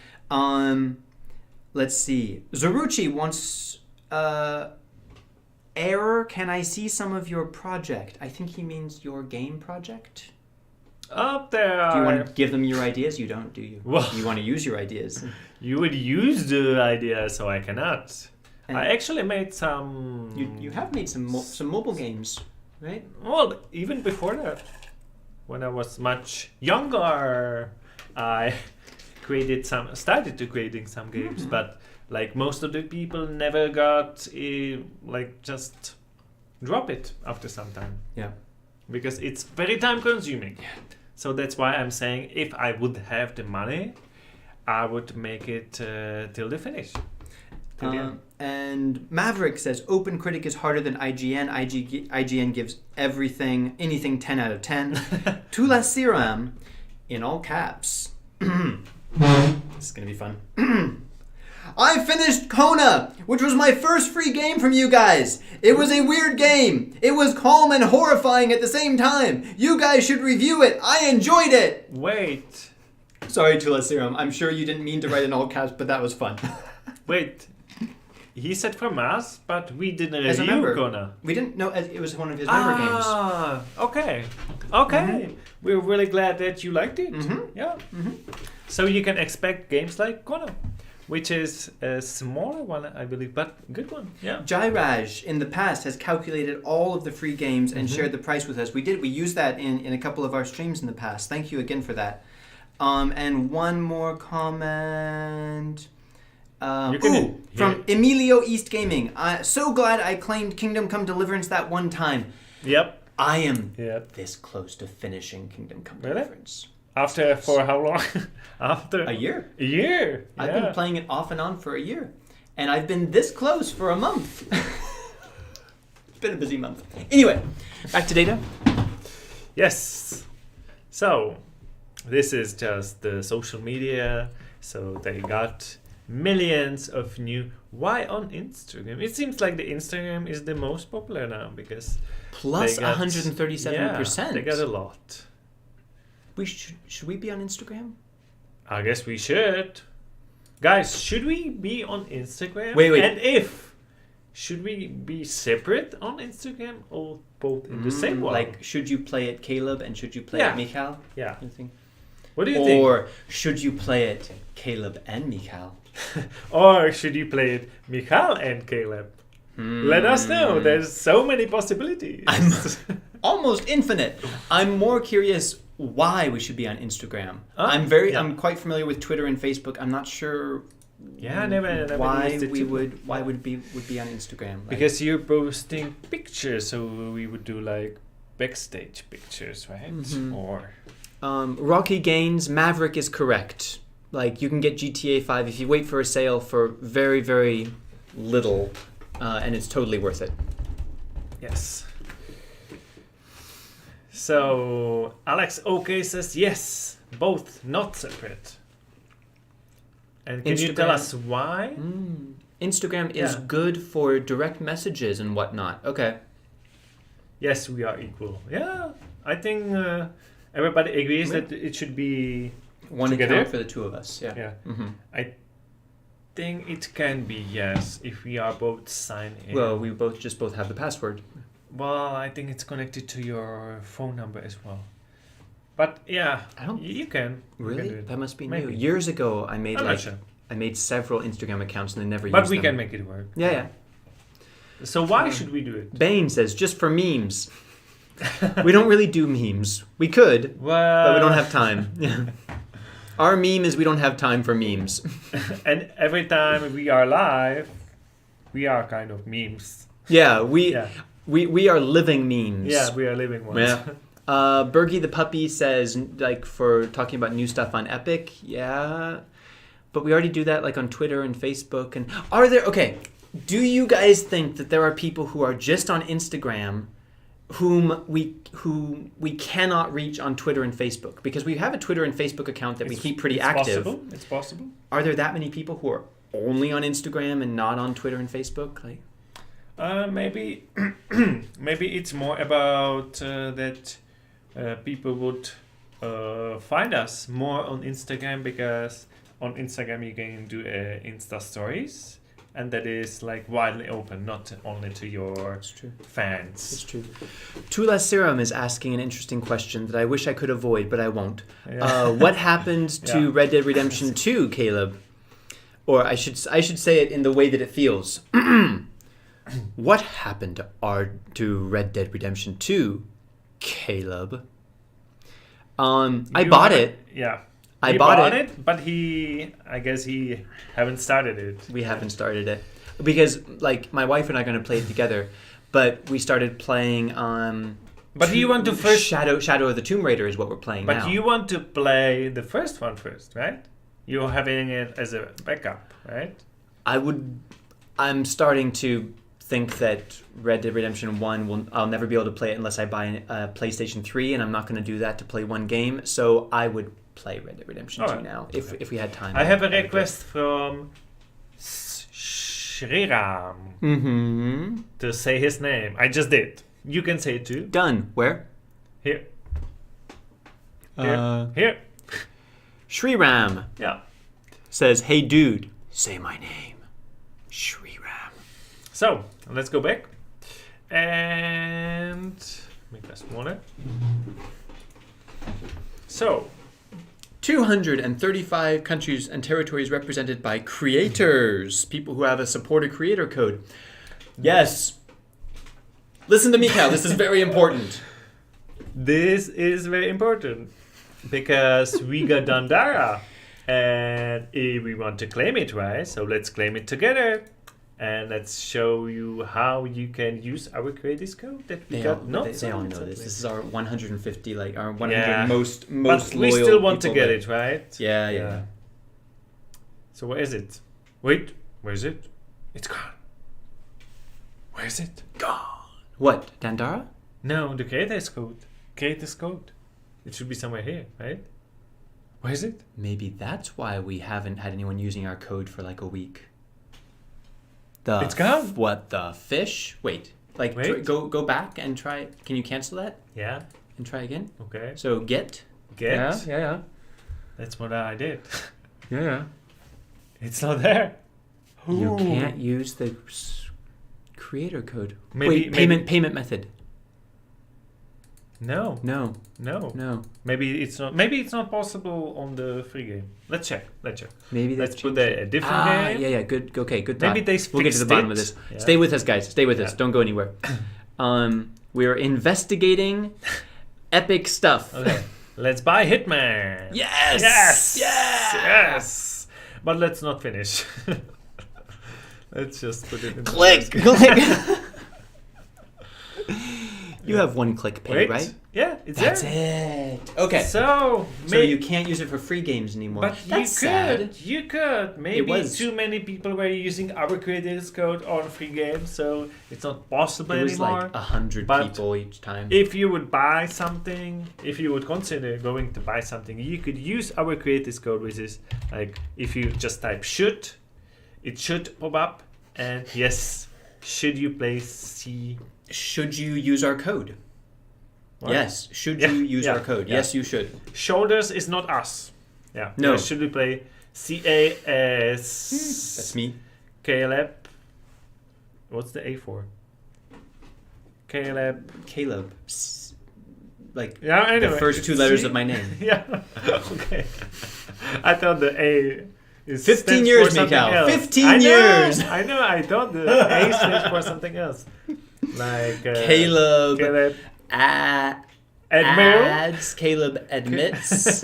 [SPEAKER 2] let's see. Zaruchi wants error, can I see some of your project? I think he means your game project.
[SPEAKER 1] Up there.
[SPEAKER 2] Do you want to give them your ideas? You don't, do you?
[SPEAKER 1] Well,
[SPEAKER 2] you want to use your ideas.
[SPEAKER 1] You would use the idea, so I cannot. And I actually made some...
[SPEAKER 2] You have made some mobile games, right?
[SPEAKER 1] Well, even before that. When I was much younger, I started to creating some games, but like most of the people never got just drop it after some time.
[SPEAKER 2] Yeah.
[SPEAKER 1] Because it's very time consuming. Yeah. So that's why I'm saying if I would have the money, I would make it till the finish.
[SPEAKER 2] And Maverick says Open Critic is harder than IGN. IGN gives anything 10 out of 10. Tula Siram, in all caps. This is going to be fun. I finished Kona, which was my first free game from you guys. It was a weird game. It was calm and horrifying at the same time. You guys should review it. I enjoyed it.
[SPEAKER 1] Wait.
[SPEAKER 2] Sorry, Tula Serum. I'm sure you didn't mean to write in all caps, but that was fun.
[SPEAKER 1] Wait, he said from us, but we didn't
[SPEAKER 2] As a
[SPEAKER 1] review
[SPEAKER 2] member.
[SPEAKER 1] Kona.
[SPEAKER 2] We didn't know it was one of his member games.
[SPEAKER 1] Ah, okay. Okay. We're really glad that you liked it. Yeah. So you can expect games like Kona, which is a smaller one, I believe, but good one. Yeah.
[SPEAKER 2] Jairaj in the past has calculated all of the free games and shared the price with us. We used that in a couple of our streams in the past. Thank you again for that. And one more comment. From Emilio East Gaming. So glad I claimed Kingdom Come Deliverance that one time.
[SPEAKER 1] Yep.
[SPEAKER 2] I am this close to finishing Kingdom Come Deliverance.
[SPEAKER 1] For how long? After
[SPEAKER 2] a year.
[SPEAKER 1] A year. Yeah.
[SPEAKER 2] I've been playing it off and on for a year. And I've been this close for a month. It's been a busy month. Anyway, back to data.
[SPEAKER 1] Yes. So, this is just the social media. So they got millions of new. Why on Instagram? It seems like the Instagram is the most popular now because
[SPEAKER 2] plus 137%.
[SPEAKER 1] Yeah, they got a lot.
[SPEAKER 2] Should we be on Instagram?
[SPEAKER 1] I guess we should. Guys, should we be on Instagram?
[SPEAKER 2] Wait.
[SPEAKER 1] And should we be separate on Instagram or both in the same one?
[SPEAKER 2] Like, should you play it Caleb and should you play it Mikhail?
[SPEAKER 1] Yeah.
[SPEAKER 2] Anything?
[SPEAKER 1] What do you think?
[SPEAKER 2] Or should you play it Caleb and Mikhail?
[SPEAKER 1] Or should you play it Mikhail and Caleb? Let us know. There's so many possibilities.
[SPEAKER 2] I'm almost infinite. I'm more curious why we should be on Instagram. I'm quite familiar with Twitter and Facebook. I'm not sure
[SPEAKER 1] never
[SPEAKER 2] why we would be on Instagram. Like,
[SPEAKER 1] because you're posting pictures, so we would do like backstage pictures, right? Or
[SPEAKER 2] Rocky Gaines, Maverick is correct. Like, you can get GTA 5 if you wait for a sale for very, very little, and it's totally worth it.
[SPEAKER 1] Yes. So, Alex OK says yes, both, not separate. And can you tell us why?
[SPEAKER 2] Instagram is good for direct messages and whatnot. Okay.
[SPEAKER 1] Yes, we are equal. Yeah, I think everybody agrees that it should be
[SPEAKER 2] one
[SPEAKER 1] together.
[SPEAKER 2] account for the two of us.
[SPEAKER 1] Yeah. I think it can be yes if we are both signed in.
[SPEAKER 2] Well, we both have the password.
[SPEAKER 1] Well, I think it's connected to your phone number as well. But yeah, you can.
[SPEAKER 2] Really?
[SPEAKER 1] You can do it.
[SPEAKER 2] That must be
[SPEAKER 1] Maybe.
[SPEAKER 2] new. Years ago, I made I made several Instagram accounts and I never used them.
[SPEAKER 1] But we can make it work.
[SPEAKER 2] Yeah.
[SPEAKER 1] So why should we do it?
[SPEAKER 2] Bane says, just for memes. We don't really do memes. We could, but we don't have time. Yeah. Our meme is we don't have time for memes.
[SPEAKER 1] And every time we are live, we are kind of memes.
[SPEAKER 2] Yeah, we are living memes.
[SPEAKER 1] Yeah, we are living ones.
[SPEAKER 2] Yeah. Bergie the Puppy says, like, for talking about new stuff on Epic, yeah. But we already do that, like, on Twitter and Facebook. And do you guys think that there are people who are just on Instagram who we cannot reach on Twitter and Facebook? Because we have a Twitter and Facebook account that we keep pretty active.
[SPEAKER 1] It's possible.
[SPEAKER 2] Are there that many people who are only on Instagram and not on Twitter and Facebook? Like,
[SPEAKER 1] maybe it's more about that people would find us more on Instagram, because on Instagram you can do Insta stories, and that is like widely open, not only to your fans.
[SPEAKER 2] It's true. Tula Serum is asking an interesting question that I wish I could avoid, but I won't. Yeah. What happened to Red Dead Redemption 2, Caleb? Or I should say it in the way that it feels. What happened to Red Dead Redemption 2, Caleb? I bought it.
[SPEAKER 1] Yeah.
[SPEAKER 2] I bought
[SPEAKER 1] it, but I guess he haven't started it.
[SPEAKER 2] We haven't started it. Because, like, my wife and I are going to play it together, but we started playing
[SPEAKER 1] But do you want to first...
[SPEAKER 2] Shadow of the Tomb Raider is what we're playing now.
[SPEAKER 1] But you want to play the first one first, right? You're having it as a backup, right?
[SPEAKER 2] I'm starting to think that Red Dead Redemption 1 I'll never be able to play it unless I buy a PlayStation 3, and I'm not going to do that to play one game. So I would play Red Dead Redemption 2 now if we had time.
[SPEAKER 1] I have a request from Shriram to say his name. I just did. You can say it too.
[SPEAKER 2] Done. Where?
[SPEAKER 1] Here. Here.
[SPEAKER 2] Shriram
[SPEAKER 1] Yeah.
[SPEAKER 2] says, "Hey dude, say my name." Shriram.
[SPEAKER 1] So let's go back and make that smaller. So
[SPEAKER 2] 235 countries and territories represented by creators, people who have a supported creator code. Yes. Listen to me, Cal. This is very important.
[SPEAKER 1] this is very important because we got Dandara and we want to claim it, right? So let's claim it together. And let's show you how you can use our creators code that we got.
[SPEAKER 2] They all know this. This is our 150, like our 100
[SPEAKER 1] Yeah.
[SPEAKER 2] most
[SPEAKER 1] But
[SPEAKER 2] loyal
[SPEAKER 1] we still want to
[SPEAKER 2] people
[SPEAKER 1] get
[SPEAKER 2] that-
[SPEAKER 1] it, right?
[SPEAKER 2] Yeah.
[SPEAKER 1] So where is it? Wait, where is it? It's gone. Where is it?
[SPEAKER 2] Gone. What? Dandara?
[SPEAKER 1] No, the creators code. Creators code. It should be somewhere here, right? Where is it?
[SPEAKER 2] Maybe that's why we haven't had anyone using our code for like a week.
[SPEAKER 1] It's gone.
[SPEAKER 2] What, the fish? Wait.
[SPEAKER 1] Wait.
[SPEAKER 2] Go back and try. Can you cancel that
[SPEAKER 1] Yeah.
[SPEAKER 2] and try again?
[SPEAKER 1] Okay.
[SPEAKER 2] So get.
[SPEAKER 1] Get.
[SPEAKER 2] Yeah.
[SPEAKER 1] That's what I did.
[SPEAKER 2] Yeah.
[SPEAKER 1] It's not there.
[SPEAKER 2] You
[SPEAKER 1] Ooh.
[SPEAKER 2] can't use the creator code.
[SPEAKER 1] Maybe-
[SPEAKER 2] Wait, payment method.
[SPEAKER 1] No.
[SPEAKER 2] No.
[SPEAKER 1] Maybe it's not. Maybe it's not possible on the free game. Let's check.
[SPEAKER 2] Maybe
[SPEAKER 1] Let's
[SPEAKER 2] that's
[SPEAKER 1] put a different game.
[SPEAKER 2] Yeah. Good. Okay. Good.
[SPEAKER 1] Maybe
[SPEAKER 2] thought.
[SPEAKER 1] they
[SPEAKER 2] We'll get to the
[SPEAKER 1] fixed
[SPEAKER 2] bottom
[SPEAKER 1] it.
[SPEAKER 2] of this.
[SPEAKER 1] Yeah.
[SPEAKER 2] Stay with us, guys. Stay with us.
[SPEAKER 1] Yeah.
[SPEAKER 2] Don't go anywhere. We are investigating epic stuff.
[SPEAKER 1] Okay. Let's buy Hitman.
[SPEAKER 2] Yes.
[SPEAKER 1] Yes.
[SPEAKER 2] Yeah.
[SPEAKER 1] Yes. But let's not finish. Let's just put it in.
[SPEAKER 2] Click.
[SPEAKER 1] The
[SPEAKER 2] Click. You have one click pay,
[SPEAKER 1] Wait.
[SPEAKER 2] right?
[SPEAKER 1] Yeah, it's
[SPEAKER 2] That's
[SPEAKER 1] there.
[SPEAKER 2] it. Okay.
[SPEAKER 1] So
[SPEAKER 2] you can't use it for free games anymore.
[SPEAKER 1] But
[SPEAKER 2] That's sad.
[SPEAKER 1] you could. Maybe
[SPEAKER 2] was.
[SPEAKER 1] too many people were using our creators code on free games, so it's not possible
[SPEAKER 2] It was
[SPEAKER 1] anymore.
[SPEAKER 2] like 100
[SPEAKER 1] But
[SPEAKER 2] people each time.
[SPEAKER 1] If you would buy something, if you would consider going to buy something, you could use our creators code, which is like if you just type should, it should pop up, and yes, should you play C?
[SPEAKER 2] Should you use our code?
[SPEAKER 1] What?
[SPEAKER 2] Yes. Should
[SPEAKER 1] Yeah,
[SPEAKER 2] you use
[SPEAKER 1] yeah,
[SPEAKER 2] our code?
[SPEAKER 1] yeah.
[SPEAKER 2] Yes, you should.
[SPEAKER 1] Shoulders is not us. Yeah.
[SPEAKER 2] No.
[SPEAKER 1] Should we play CAS?
[SPEAKER 2] That's me.
[SPEAKER 1] KLab. What's the A for? KLab.
[SPEAKER 2] Caleb. Like
[SPEAKER 1] Yeah, anyway,
[SPEAKER 2] the first
[SPEAKER 1] it's
[SPEAKER 2] two letters
[SPEAKER 1] C.
[SPEAKER 2] of my name.
[SPEAKER 1] Yeah. Okay. I thought the A is
[SPEAKER 2] 15
[SPEAKER 1] stands
[SPEAKER 2] years,
[SPEAKER 1] for something
[SPEAKER 2] Mikhail.
[SPEAKER 1] else.
[SPEAKER 2] 15
[SPEAKER 1] I know,
[SPEAKER 2] years.
[SPEAKER 1] I know. I thought the A stands for something else. Like
[SPEAKER 2] Caleb.
[SPEAKER 1] Caleb.
[SPEAKER 2] Admits.
[SPEAKER 1] Admiral.
[SPEAKER 2] Caleb admits.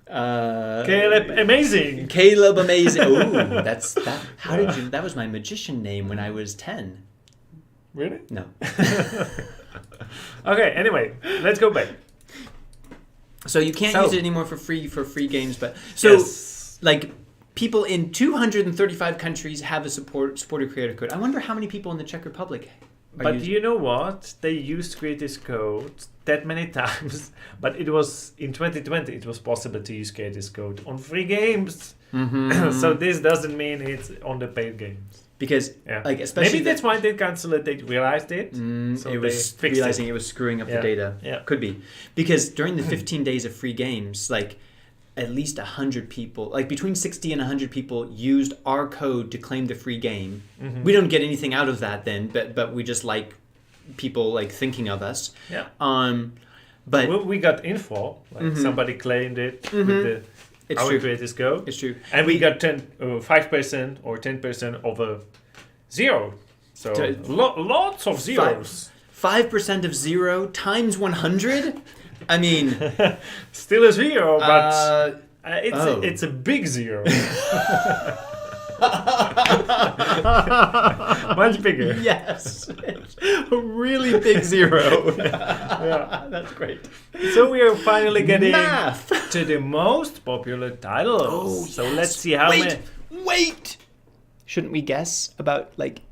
[SPEAKER 1] Caleb amazing.
[SPEAKER 2] Caleb amazing. Ooh, that's that. How did you? That was my magician name when I was 10.
[SPEAKER 1] Really?
[SPEAKER 2] No.
[SPEAKER 1] Okay. Anyway, let's go back.
[SPEAKER 2] So you can't
[SPEAKER 1] So-
[SPEAKER 2] use it anymore for free games, but so
[SPEAKER 1] Yes.
[SPEAKER 2] like people in 235 countries have a supported creator code. I wonder how many people in the Czech Republic are
[SPEAKER 1] But
[SPEAKER 2] using.
[SPEAKER 1] you know what? They used Creators Code that many times, but it was in 2020 it was possible to use Creators Code on free games. So this doesn't mean it's on the paid games.
[SPEAKER 2] Because
[SPEAKER 1] Yeah.
[SPEAKER 2] like especially
[SPEAKER 1] Maybe that's why they canceled it. They realized it. So
[SPEAKER 2] it
[SPEAKER 1] they
[SPEAKER 2] was
[SPEAKER 1] fixed
[SPEAKER 2] realizing
[SPEAKER 1] it.
[SPEAKER 2] it was screwing up
[SPEAKER 1] Yeah.
[SPEAKER 2] the data.
[SPEAKER 1] Yeah.
[SPEAKER 2] Could be. Because during the 15 days of free games, like at least 100 people, like between 60 and 100 people used our code to claim the free game. We don't get anything out of that then, but we just like people like thinking of us.
[SPEAKER 1] Yeah.
[SPEAKER 2] But
[SPEAKER 1] We got info. Like somebody claimed it with the
[SPEAKER 2] It's
[SPEAKER 1] our
[SPEAKER 2] true.
[SPEAKER 1] Creators Code.
[SPEAKER 2] it's true.
[SPEAKER 1] And we got 5% or 10% of a zero. So
[SPEAKER 2] To-
[SPEAKER 1] lots of zeros.
[SPEAKER 2] 5% of 0 times 100? I mean,
[SPEAKER 1] Still a zero, but
[SPEAKER 2] oh.
[SPEAKER 1] it's a big zero. Much bigger.
[SPEAKER 2] yes. A really big 0.
[SPEAKER 1] Yeah.
[SPEAKER 2] That's great.
[SPEAKER 1] So we are finally getting
[SPEAKER 2] Math.
[SPEAKER 1] to the most popular titles.
[SPEAKER 2] Oh,
[SPEAKER 1] so
[SPEAKER 2] yes.
[SPEAKER 1] let's see how many.
[SPEAKER 2] Wait. Shouldn't we guess about like?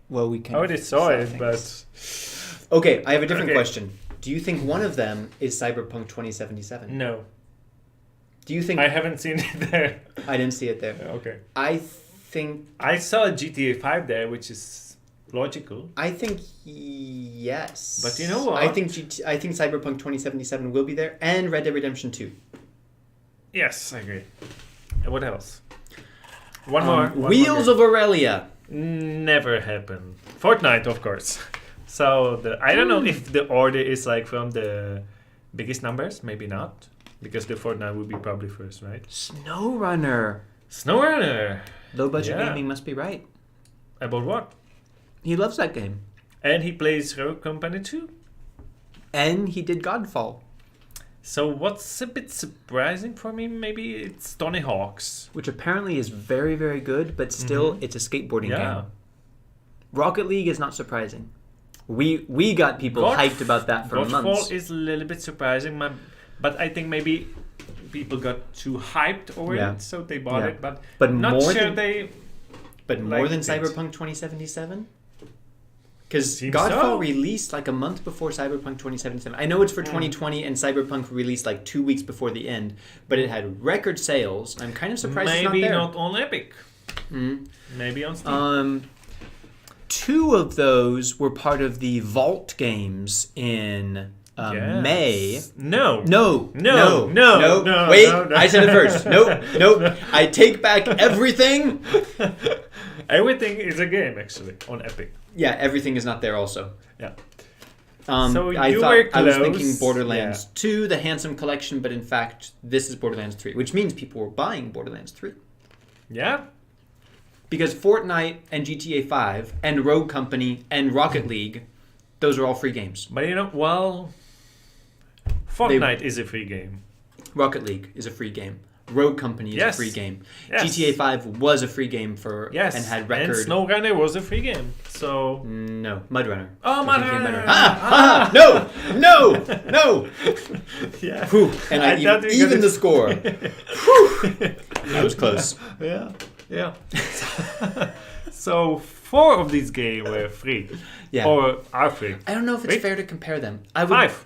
[SPEAKER 2] Well, we can.
[SPEAKER 1] I already saw it, but
[SPEAKER 2] Okay, I have a different
[SPEAKER 1] Okay.
[SPEAKER 2] question. Do you think one of them is Cyberpunk 2077?
[SPEAKER 1] no,
[SPEAKER 2] Do you think
[SPEAKER 1] I haven't seen it there.
[SPEAKER 2] I didn't see it there?
[SPEAKER 1] Okay,
[SPEAKER 2] I think
[SPEAKER 1] I saw GTA 5 there, which is logical.
[SPEAKER 2] yes.
[SPEAKER 1] But you know what?
[SPEAKER 2] I think Cyberpunk 2077 will be there and Red Dead Redemption 2.
[SPEAKER 1] Yes, I agree. And what else? One more.
[SPEAKER 2] Wheels of Aurelia.
[SPEAKER 1] Never happened. Fortnite, of course. So I don't know if the order is like from the biggest numbers. Maybe not, because the Fortnite would be probably first, right?
[SPEAKER 2] SnowRunner.
[SPEAKER 1] SnowRunner.
[SPEAKER 2] Low budget gaming must be right.
[SPEAKER 1] About what?
[SPEAKER 2] He loves that game.
[SPEAKER 1] And he plays Rogue Company too.
[SPEAKER 2] And he did Godfall.
[SPEAKER 1] So what's a bit surprising for me, maybe it's Tony Hawk's.
[SPEAKER 2] Which apparently is very, very good, but still it's a skateboarding game. Rocket League is not surprising. We got people hyped about that for months.
[SPEAKER 1] Godfall is a little bit surprising, but I think maybe people got too hyped over it, so they bought it. But not
[SPEAKER 2] more
[SPEAKER 1] sure
[SPEAKER 2] than,
[SPEAKER 1] they...
[SPEAKER 2] But more than Cyberpunk 2077? Because Godfall released like a month before Cyberpunk 2077. I know it's for 2020 and Cyberpunk released like 2 weeks before the end, but it had record sales. I'm kind of surprised it's not there.
[SPEAKER 1] Maybe not on Epic. Maybe on Steam.
[SPEAKER 2] 2 of those were part of the Vault games in May.
[SPEAKER 1] No.
[SPEAKER 2] Wait, I said it first. Nope. I take back everything.
[SPEAKER 1] Everything is a game, actually, on Epic.
[SPEAKER 2] Yeah, everything is not there also.
[SPEAKER 1] Yeah.
[SPEAKER 2] So I was thinking Borderlands 2, the Handsome Collection, but in fact, this is Borderlands 3, which means people were buying Borderlands 3.
[SPEAKER 1] Yeah.
[SPEAKER 2] Because Fortnite and GTA 5 and Rogue Company and Rocket League, those are all free games.
[SPEAKER 1] But Fortnite is a free game.
[SPEAKER 2] Rocket League is a free game. Rogue Company is a free game.
[SPEAKER 1] Yes.
[SPEAKER 2] GTA 5 was a free game and had record.
[SPEAKER 1] And SnowRunner was a free game. So
[SPEAKER 2] no, MudRunner.
[SPEAKER 1] Oh, MudRunner.
[SPEAKER 2] No.
[SPEAKER 1] Yeah.
[SPEAKER 2] Whew. And I even the score. That was close.
[SPEAKER 1] Yeah. So 4 of these games were free.
[SPEAKER 2] Yeah.
[SPEAKER 1] Or are free.
[SPEAKER 2] I don't know if it's fair to compare them.
[SPEAKER 1] 5.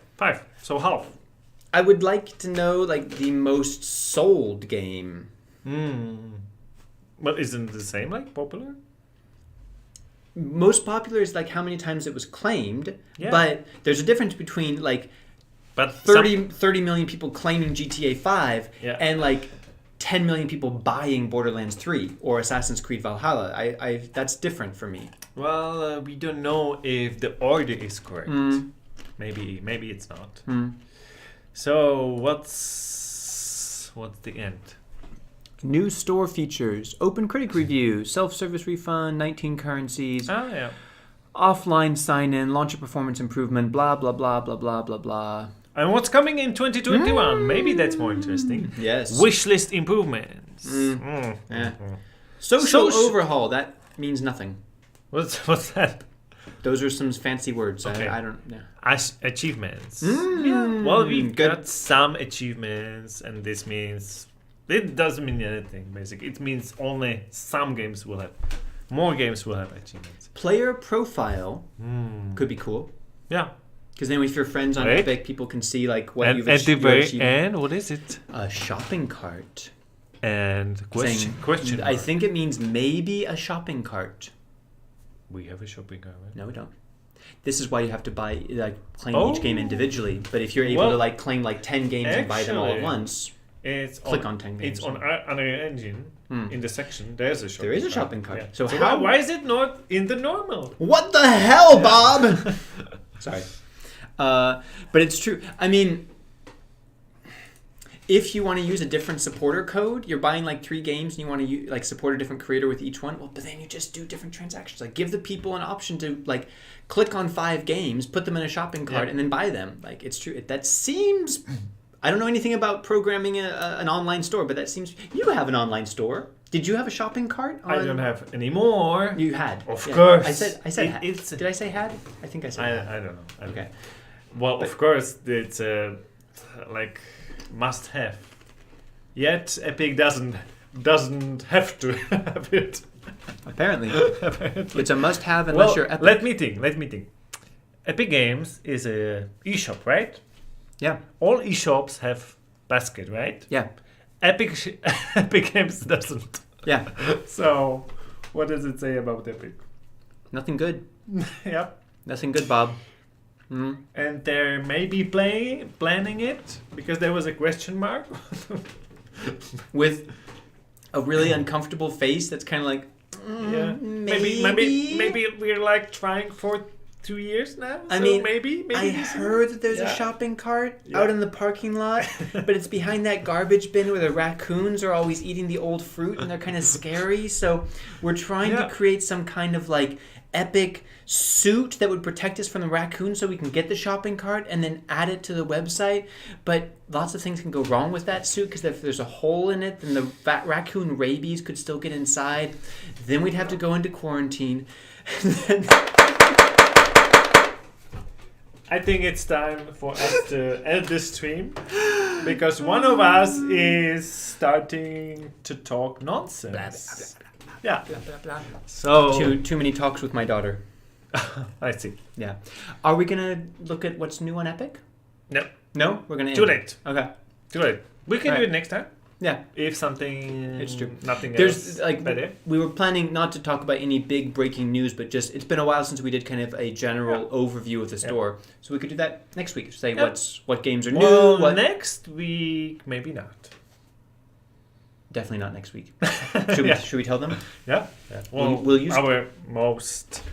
[SPEAKER 1] So half.
[SPEAKER 2] I would like to know like the most sold game.
[SPEAKER 1] But isn't it the same, like popular?
[SPEAKER 2] Most popular is like how many times it was claimed. But there's a difference between like 30 million people claiming GTA 5 and like 10 million people buying Borderlands 3 or Assassin's Creed Valhalla. That's different for me.
[SPEAKER 1] Well, we don't know if the order is correct. Maybe it's not. So what's the end?
[SPEAKER 2] New store features, open critic review, self-service refund, 19 currencies, offline sign-in, launcher performance improvement, blah blah blah blah blah blah blah.
[SPEAKER 1] And what's coming in 2021? Maybe that's more interesting.
[SPEAKER 2] Yes.
[SPEAKER 1] Wishlist improvements.
[SPEAKER 2] Social overhaul. That means nothing.
[SPEAKER 1] What's that?
[SPEAKER 2] Those are some fancy words.
[SPEAKER 1] Okay.
[SPEAKER 2] I don't know.
[SPEAKER 1] Achievements. Well, we've got some achievements, and this means it doesn't mean anything. Basically, it means only some games will have. More games will have achievements.
[SPEAKER 2] Player profile could be cool.
[SPEAKER 1] Yeah.
[SPEAKER 2] Because then if you're friends on Epic, people can see like what you've
[SPEAKER 1] achieved.
[SPEAKER 2] At the very
[SPEAKER 1] end, what is it?
[SPEAKER 2] A shopping cart.
[SPEAKER 1] And question mark.
[SPEAKER 2] I think it means maybe a shopping cart.
[SPEAKER 1] We have a shopping cart, right?
[SPEAKER 2] No, we don't. This is why you have to buy claim each game individually. But if you're able to claim 10 games and buy them all at once, click on 10 games.
[SPEAKER 1] It's on Unreal Engine in the section. There's a shopping cart.
[SPEAKER 2] There is a shopping cart.
[SPEAKER 1] Yeah.
[SPEAKER 2] So
[SPEAKER 1] why is it not in the normal?
[SPEAKER 2] What the hell, Bob? Sorry. But it's true. I mean, if you want to use a different supporter code, you're buying 3 games and you want to support a different creator with each one. Well, but then you just do different transactions. Give the people an option to click on 5 games, put them in a shopping cart, and then buy them. It's true. That seems. I don't know anything about programming an online store, but that seems. You have an online store. Did you have a shopping cart?
[SPEAKER 1] I don't have anymore.
[SPEAKER 2] You had.
[SPEAKER 1] Of course.
[SPEAKER 2] I said. Did I say had? I think I said.
[SPEAKER 1] I don't know.
[SPEAKER 2] Okay.
[SPEAKER 1] Well, of course, it's must have. Yet Epic doesn't have to have it.
[SPEAKER 2] Apparently. It's a must have unless you're Epic.
[SPEAKER 1] Let me think. Epic Games is a eShop, right?
[SPEAKER 2] Yeah.
[SPEAKER 1] All eShops have basket, right?
[SPEAKER 2] Yeah.
[SPEAKER 1] Epic Games doesn't.
[SPEAKER 2] Yeah.
[SPEAKER 1] So, what does it say about Epic?
[SPEAKER 2] Nothing good.
[SPEAKER 1] Yep.
[SPEAKER 2] Nothing good, Bob.
[SPEAKER 1] And they're maybe planning it because there was a question mark.
[SPEAKER 2] with a really uncomfortable face that's kind of like,
[SPEAKER 1] Yeah. Maybe we're like trying for 2 years now.
[SPEAKER 2] I
[SPEAKER 1] so
[SPEAKER 2] mean,
[SPEAKER 1] maybe
[SPEAKER 2] I
[SPEAKER 1] this
[SPEAKER 2] heard that there's a
[SPEAKER 1] Yeah.
[SPEAKER 2] shopping cart
[SPEAKER 1] Yeah.
[SPEAKER 2] out in the parking lot, but it's behind that garbage bin where the raccoons are always eating the old fruit and they're kind of scary. So we're trying
[SPEAKER 1] Yeah.
[SPEAKER 2] to create some kind of like epic suit that would protect us from the raccoons so we can get the shopping cart and then add it to the website. But lots of things can go wrong with that suit because if there's a hole in it, then the raccoon rabies could still get inside. Then we'd have to go into quarantine.
[SPEAKER 1] I think it's time for us to end this stream because one of us is starting to talk nonsense. Yeah. So
[SPEAKER 2] Too many talks with my daughter.
[SPEAKER 1] I see.
[SPEAKER 2] Yeah. Are we gonna look at what's new on Epic?
[SPEAKER 1] No.
[SPEAKER 2] No, we're gonna
[SPEAKER 1] Too
[SPEAKER 2] end it.
[SPEAKER 1] late.
[SPEAKER 2] Okay.
[SPEAKER 1] Too late. We can do
[SPEAKER 2] Right.
[SPEAKER 1] it next time
[SPEAKER 2] Yeah.
[SPEAKER 1] if something.
[SPEAKER 2] It's true.
[SPEAKER 1] Nothing
[SPEAKER 2] There's
[SPEAKER 1] else
[SPEAKER 2] like
[SPEAKER 1] better.
[SPEAKER 2] we were planning not to talk about any big breaking news, but just it's been a while since we did kind of a general overview of the store, so we could do that next week. Say
[SPEAKER 1] Yeah.
[SPEAKER 2] what games are
[SPEAKER 1] Well,
[SPEAKER 2] new. What
[SPEAKER 1] next week maybe not.
[SPEAKER 2] Definitely not next week. Should we?
[SPEAKER 1] Yeah.
[SPEAKER 2] Should we tell them?
[SPEAKER 1] Yeah. Well,
[SPEAKER 2] We'll use
[SPEAKER 1] our most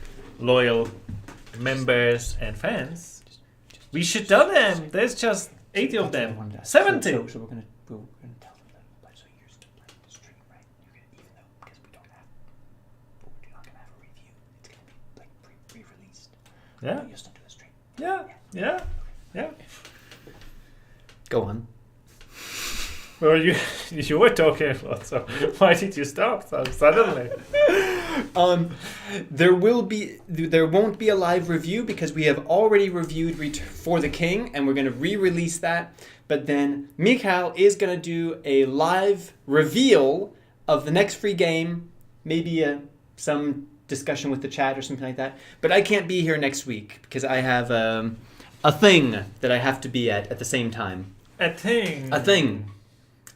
[SPEAKER 1] loyal members and fans. We should tell them. There's just 80 of them. 70.
[SPEAKER 2] So we're gonna tell them that. So you're still playing the stream, right? You're gonna, even though because we're not gonna have a review. It's gonna be like pre-released.
[SPEAKER 1] Yeah.
[SPEAKER 2] You'll still do the stream.
[SPEAKER 1] Yeah.
[SPEAKER 2] Go on.
[SPEAKER 1] Well, you were talking a lot, so why did you stop so suddenly?
[SPEAKER 2] There won't be a live review because we have already reviewed For the King and we're going to re-release that. But then Mikhail is going to do a live reveal of the next free game, maybe some discussion with the chat or something like that. But I can't be here next week because I have a thing that I have to be at the same time.
[SPEAKER 1] A thing.
[SPEAKER 2] A thing.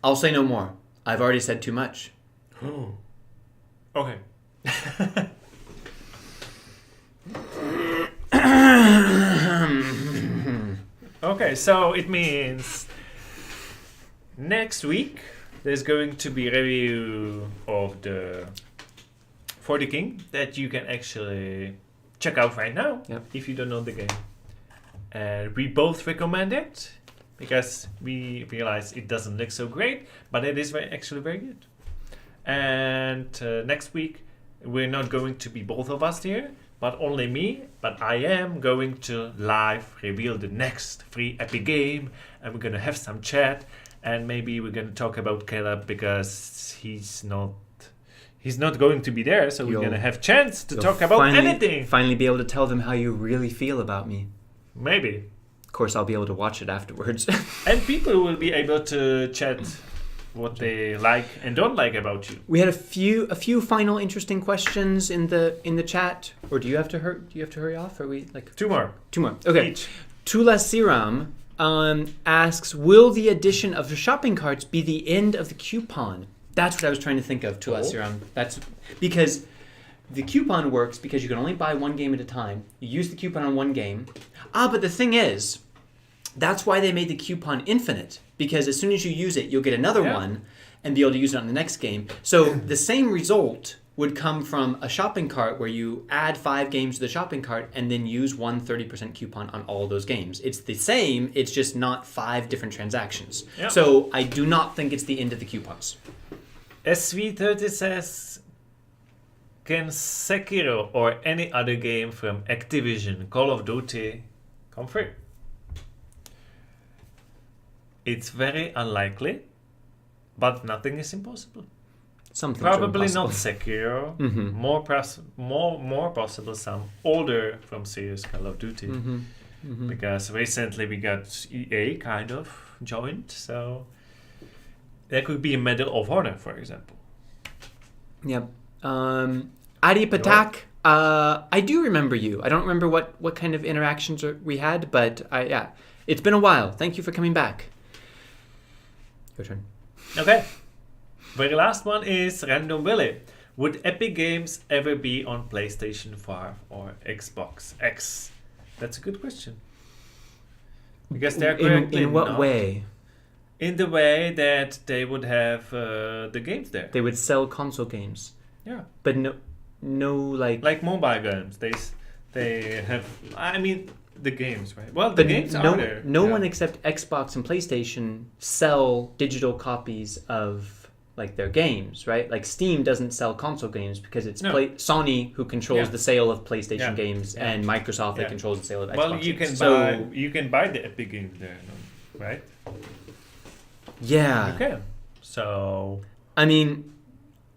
[SPEAKER 2] I'll say no more. I've already said too much.
[SPEAKER 1] Okay. Okay, so it means next week there's going to be a review of the For the King that you can actually check out right now if you don't know the game. And we both recommend it because we realize it doesn't look so great, but it is actually very good. And next week we're not going to be both of us here, but only me. But I am going to live reveal the next free Epic game, and we're gonna have some chat, and maybe we're gonna talk about Caleb because he's not going to be there, so we're gonna have chance to talk about anything.
[SPEAKER 2] Finally be able to tell them how you really feel about me.
[SPEAKER 1] Maybe.
[SPEAKER 2] Of course, I'll be able to watch it afterwards.
[SPEAKER 1] And people will be able to chat what they like and don't like about you.
[SPEAKER 2] We had a few final interesting questions in the chat. Or do you have to hurry off? Are we like
[SPEAKER 1] Two more.
[SPEAKER 2] Okay.
[SPEAKER 1] Each.
[SPEAKER 2] Tula Siram asks, will the addition of the shopping carts be the end of the coupon? That's what I was trying to think of, Tula Siram. That's because the coupon works because you can only buy one game at a time. You use the coupon on one game. But the thing is, that's why they made the coupon infinite. Because as soon as you use it, you'll get another one and be able to use it on the next game. So the same result would come from a shopping cart where you add 5 games to the shopping cart and then use 30% coupon on all those games. It's the same, it's just not 5 different transactions.
[SPEAKER 1] Yeah.
[SPEAKER 2] So I do not think it's the end of the coupons.
[SPEAKER 1] SV30 says, can Sekiro or any other game from Activision, Call of Duty, come free? It's very unlikely, but nothing is impossible.
[SPEAKER 2] Some things
[SPEAKER 1] Probably
[SPEAKER 2] are
[SPEAKER 1] not
[SPEAKER 2] impossible.
[SPEAKER 1] Sekiro. More possible some older from series Call of Duty. Because recently we got EA kind of joined, so there could be a Medal of Honor, for example.
[SPEAKER 2] Yep. Adi Patak, I do remember you. I don't remember what kind of interactions we had, but it's been a while. Thank you for coming back. Your turn.
[SPEAKER 1] Okay. Very last one is Random Willy. Would Epic Games ever be on PlayStation 5 or Xbox X? That's a good question. Because they're currently
[SPEAKER 2] in what
[SPEAKER 1] not.
[SPEAKER 2] way?
[SPEAKER 1] in the way that they would have the games there.
[SPEAKER 2] They would sell console games,
[SPEAKER 1] Yeah.
[SPEAKER 2] but no
[SPEAKER 1] Like mobile games. They have, I mean, the games, right? Well, the
[SPEAKER 2] But
[SPEAKER 1] games
[SPEAKER 2] no,
[SPEAKER 1] are there.
[SPEAKER 2] no
[SPEAKER 1] Yeah.
[SPEAKER 2] one except Xbox and PlayStation sell digital copies of like their games, right? Like Steam doesn't sell console games because it's
[SPEAKER 1] No.
[SPEAKER 2] Sony who controls
[SPEAKER 1] Yeah.
[SPEAKER 2] the sale of PlayStation
[SPEAKER 1] Yeah.
[SPEAKER 2] games
[SPEAKER 1] Yeah.
[SPEAKER 2] and Microsoft that
[SPEAKER 1] Yeah.
[SPEAKER 2] controls the sale of Xbox.
[SPEAKER 1] Well, you
[SPEAKER 2] games.
[SPEAKER 1] can buy the Epic games there, no? Right?
[SPEAKER 2] Yeah.
[SPEAKER 1] You can. So
[SPEAKER 2] I mean,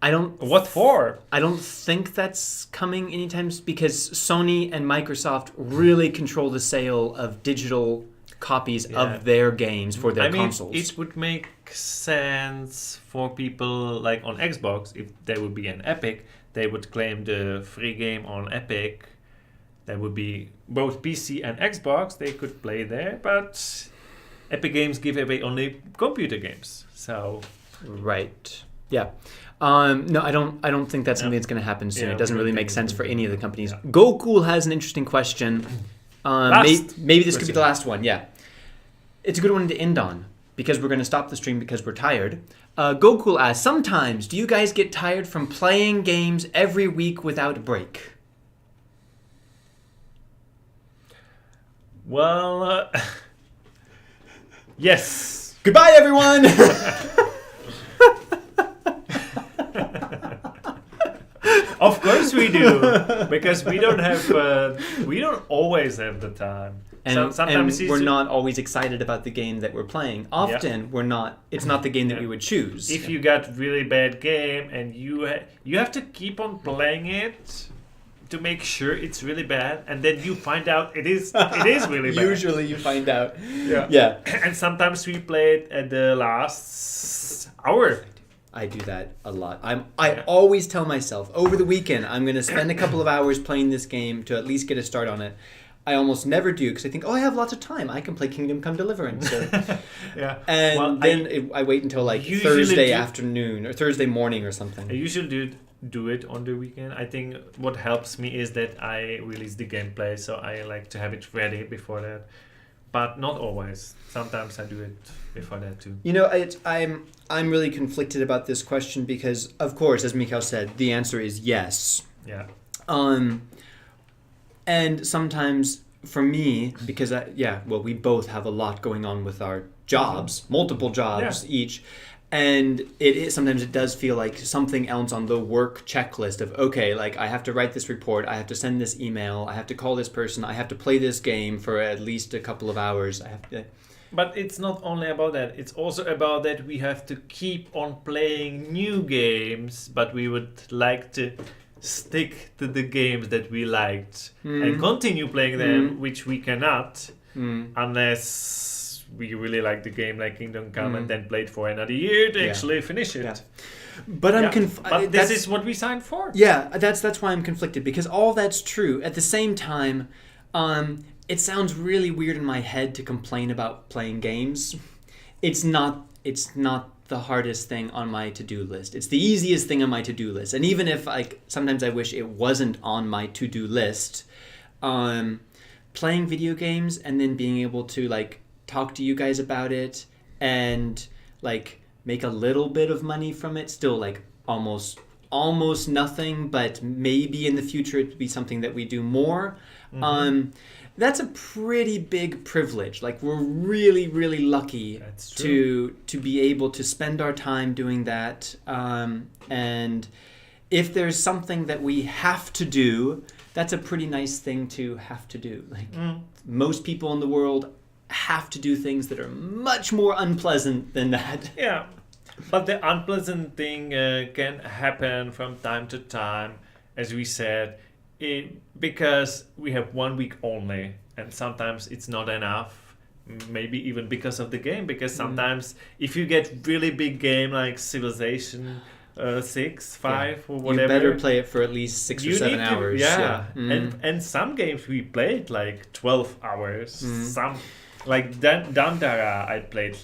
[SPEAKER 2] I don't
[SPEAKER 1] what for?
[SPEAKER 2] I don't think that's coming anytime because Sony and Microsoft really control the sale of digital copies
[SPEAKER 1] Yeah.
[SPEAKER 2] of their games for their
[SPEAKER 1] I mean,
[SPEAKER 2] consoles.
[SPEAKER 1] it would make sense for people like on Xbox if there would be an Epic, they would claim the free game on Epic. That would be both PC and Xbox. They could play there, but Epic Games give away only computer games. So
[SPEAKER 2] Right. Yeah. No, I don't think that's something
[SPEAKER 1] Yeah.
[SPEAKER 2] that's going to happen soon.
[SPEAKER 1] Yeah,
[SPEAKER 2] it doesn't
[SPEAKER 1] we
[SPEAKER 2] really
[SPEAKER 1] don't
[SPEAKER 2] make
[SPEAKER 1] think
[SPEAKER 2] sense
[SPEAKER 1] it's
[SPEAKER 2] for
[SPEAKER 1] gonna
[SPEAKER 2] any of the companies.
[SPEAKER 1] Yeah.
[SPEAKER 2] GoCool has an interesting question. Maybe this could be the last one. Yeah. It's a good one to end on because we're going to stop the stream because we're tired. GoCool asks, sometimes do you guys get tired from playing games every week without a break?
[SPEAKER 1] well, yes.
[SPEAKER 2] Goodbye, everyone!
[SPEAKER 1] Of course we do, because we don't always have the time.
[SPEAKER 2] And,
[SPEAKER 1] Sometimes
[SPEAKER 2] and we're not always excited about the game that we're playing. Often we're not. It's not the game that
[SPEAKER 1] Yeah.
[SPEAKER 2] we would choose.
[SPEAKER 1] If you got really bad game and you have to keep on playing it to make sure it's really bad, and then you find out it is really bad.
[SPEAKER 2] Usually you find out.
[SPEAKER 1] Yeah.
[SPEAKER 2] Yeah.
[SPEAKER 1] And sometimes we play it at the last hour.
[SPEAKER 2] I do that a lot. I always tell myself over the weekend I'm going to spend a couple of hours playing this game to at least get a start on it. I almost never do because I think, I have lots of time. I can play Kingdom Come Deliverance.
[SPEAKER 1] Yeah.
[SPEAKER 2] And
[SPEAKER 1] Well,
[SPEAKER 2] then I wait until like
[SPEAKER 1] usually
[SPEAKER 2] Thursday
[SPEAKER 1] do-
[SPEAKER 2] afternoon or Thursday morning or
[SPEAKER 1] I
[SPEAKER 2] something.
[SPEAKER 1] usually do it on the weekend. I think what helps me is that I release the gameplay, so I like to have it ready before that. But not always. Sometimes I do it before that too.
[SPEAKER 2] You know, I'm really conflicted about this question because, of course, as Mikhail said, the answer is yes.
[SPEAKER 1] Yeah.
[SPEAKER 2] And sometimes for me, because we both have a lot going on with our jobs, multiple jobs each, and sometimes it does feel like something else on the work checklist of, okay, like I have to write this report, I have to send this email, I have to call this person, I have to play this game for at least a couple of hours. I have to.
[SPEAKER 1] But it's not only about that. It's also about that we have to keep on playing new games, but we would like to stick to the games that we liked and continue playing them, which we cannot unless we really like the game like Kingdom Come and then play it for another year to actually finish it.
[SPEAKER 2] Yeah. But
[SPEAKER 1] But this is what we signed for.
[SPEAKER 2] Yeah, that's why I'm conflicted because all that's true. At the same time, it sounds really weird in my head to complain about playing games. It's not the hardest thing on my to-do list. It's the easiest thing on my to-do list. And even if sometimes I wish it wasn't on my to-do list, playing video games and then being able to talk to you guys about it and make a little bit of money from it, still almost nothing, but maybe in the future it would be something that we do more. That's a pretty big privilege. We're really, really lucky to be able to spend our time doing that. And if there's something that we have to do, that's a pretty nice thing to have to do. Most people in the world have to do things that are much more unpleasant than that.
[SPEAKER 1] Yeah, but the unpleasant thing can happen from time to time, as we said. Because we have 1 week only, and sometimes it's not enough, maybe even because of the game, because sometimes if you get really big game like Civilization 6, 5 or whatever,
[SPEAKER 2] you better play it for at least 6 or 7 hours.
[SPEAKER 1] And some games we played 12 hours. Some like Dandara I played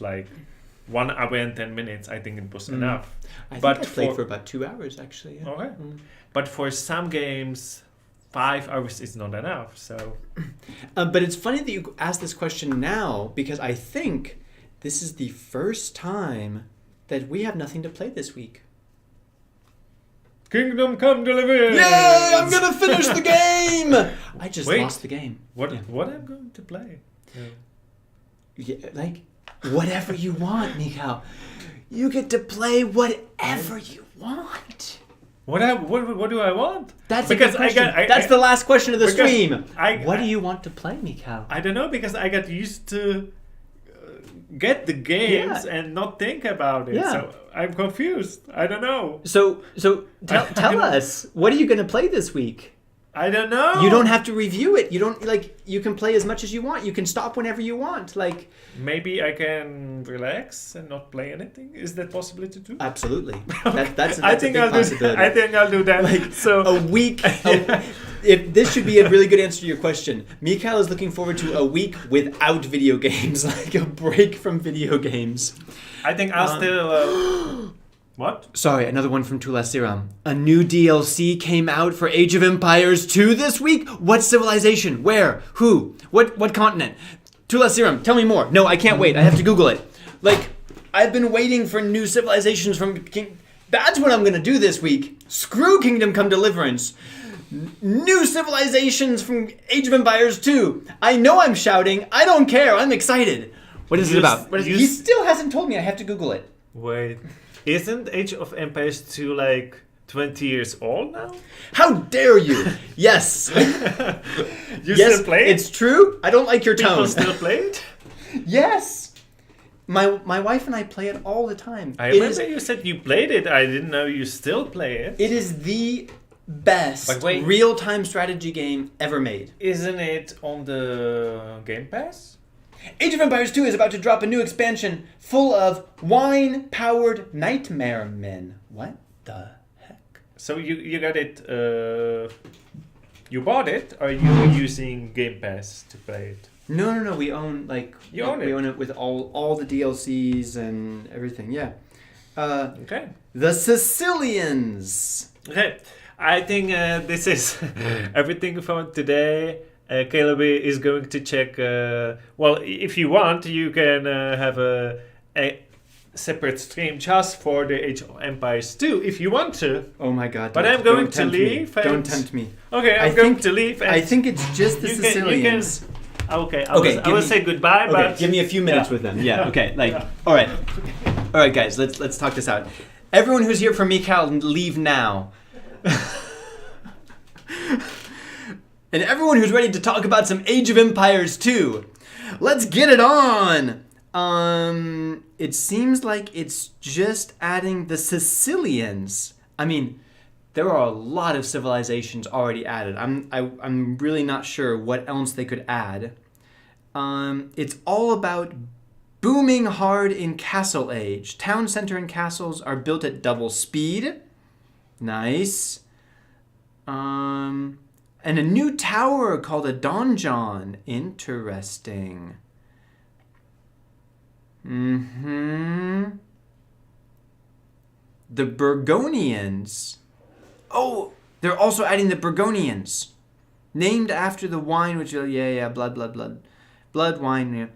[SPEAKER 1] 1 hour and 10 minutes. I think it was enough.
[SPEAKER 2] I played for about 2 hours actually. Yeah.
[SPEAKER 1] Okay. But for some games 5 hours is not enough. So,
[SPEAKER 2] but it's funny that you asked this question now because I think this is the first time that we have nothing to play this week.
[SPEAKER 1] Kingdom Come Deliverance!
[SPEAKER 2] Yay! I'm gonna finish the game! I just lost the game.
[SPEAKER 1] What I'm going to play?
[SPEAKER 2] Yeah, like, whatever you want, Mikhail. You get to play whatever you want.
[SPEAKER 1] What do I want?
[SPEAKER 2] That's because that's the last question of the stream. What do you want to play, Mikhail?
[SPEAKER 1] I don't know, because I got used to get the games and not think about it.
[SPEAKER 2] Yeah.
[SPEAKER 1] So I'm confused. I don't know.
[SPEAKER 2] So tell us, what are you going to play this week?
[SPEAKER 1] I don't know.
[SPEAKER 2] You don't have to review it. You don't you can play as much as you want. You can stop whenever you want. Like,
[SPEAKER 1] maybe I can relax and not play anything. Is that possible to do?
[SPEAKER 2] Absolutely. That's
[SPEAKER 1] I think I'll do that.
[SPEAKER 2] Like,
[SPEAKER 1] so
[SPEAKER 2] a week. If this should be a really good answer to your question, Mikhail is looking forward to a week without video games, like a break from video games.
[SPEAKER 1] I think I'll still. What?
[SPEAKER 2] Sorry, another one from Tula Siram. A new DLC came out for Age of Empires 2 this week? What civilization? Where? Who? What continent? Tula Siram, tell me more. No, I can't wait. I have to Google it. Like, I've been waiting for new civilizations from King... That's what I'm gonna do this week. Screw Kingdom Come Deliverance. New civilizations from Age of Empires 2. I know I'm shouting. I don't care. I'm excited. What is it about? He still hasn't told me. I have to Google it.
[SPEAKER 1] Wait. Isn't Age of Empires 2 like 20 years old now?
[SPEAKER 2] How dare you? Yes.
[SPEAKER 1] You still play it?
[SPEAKER 2] It's true. I don't like your tone.
[SPEAKER 1] People still play it?
[SPEAKER 2] Yes. My wife and I play it all the time.
[SPEAKER 1] I remember you said you played it. I didn't know you still play it.
[SPEAKER 2] It is the best real-time strategy game ever made.
[SPEAKER 1] Isn't it on the Game Pass?
[SPEAKER 2] Age of Empires 2 is about to drop a new expansion full of wine-powered nightmare men. What the heck?
[SPEAKER 1] So you got it, you bought it, or are you using Game Pass to play it?
[SPEAKER 2] No, we own,
[SPEAKER 1] You own it?
[SPEAKER 2] We own it with all the DLCs and everything, yeah.
[SPEAKER 1] Okay.
[SPEAKER 2] The Sicilians.
[SPEAKER 1] Okay, I think this is everything for today. Caleb is going to check. Well, if you want, you can have a separate stream just for the Age of Empires 2, if you want to.
[SPEAKER 2] Oh my God!
[SPEAKER 1] But I'm going to leave.
[SPEAKER 2] Don't tempt me.
[SPEAKER 1] Okay, I'm going to leave.
[SPEAKER 2] I think it's just the Sicilians.
[SPEAKER 1] Okay, I will say goodbye.
[SPEAKER 2] Okay,
[SPEAKER 1] but
[SPEAKER 2] give me a few minutes with them. Yeah. Okay. All right, guys. Let's talk this out. Everyone who's here for Mikhail, leave now. And everyone who's ready to talk about some Age of Empires 2, let's get it on! It seems like it's just adding the Sicilians. I mean, there are a lot of civilizations already added. I'm really not sure what else they could add. It's all about booming hard in Castle Age. Town center and castles are built at double speed. Nice. And a new tower called a donjon. Interesting. The Burgonians. Oh, they're also adding the Burgonians. Named after the wine, which, blood, wine,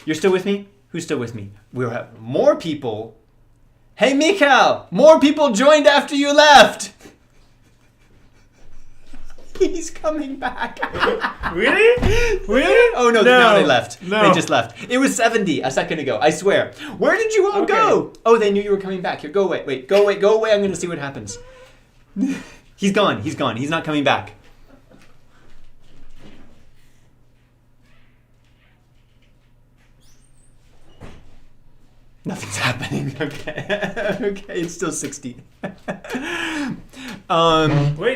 [SPEAKER 2] You're still with me? Who's still with me? We'll have more people. Hey, Mikhail! More people joined after you left! He's coming back.
[SPEAKER 1] Really?
[SPEAKER 2] Oh, no, now they left.
[SPEAKER 1] No.
[SPEAKER 2] They just left. It was 70 a second ago, I swear. Where did you all go? Oh, they knew you were coming back. Here, go away. Wait, go away. I'm going to see what happens. He's gone. He's not coming back. Nothing's happening. Okay, it's still 60.
[SPEAKER 1] Wait,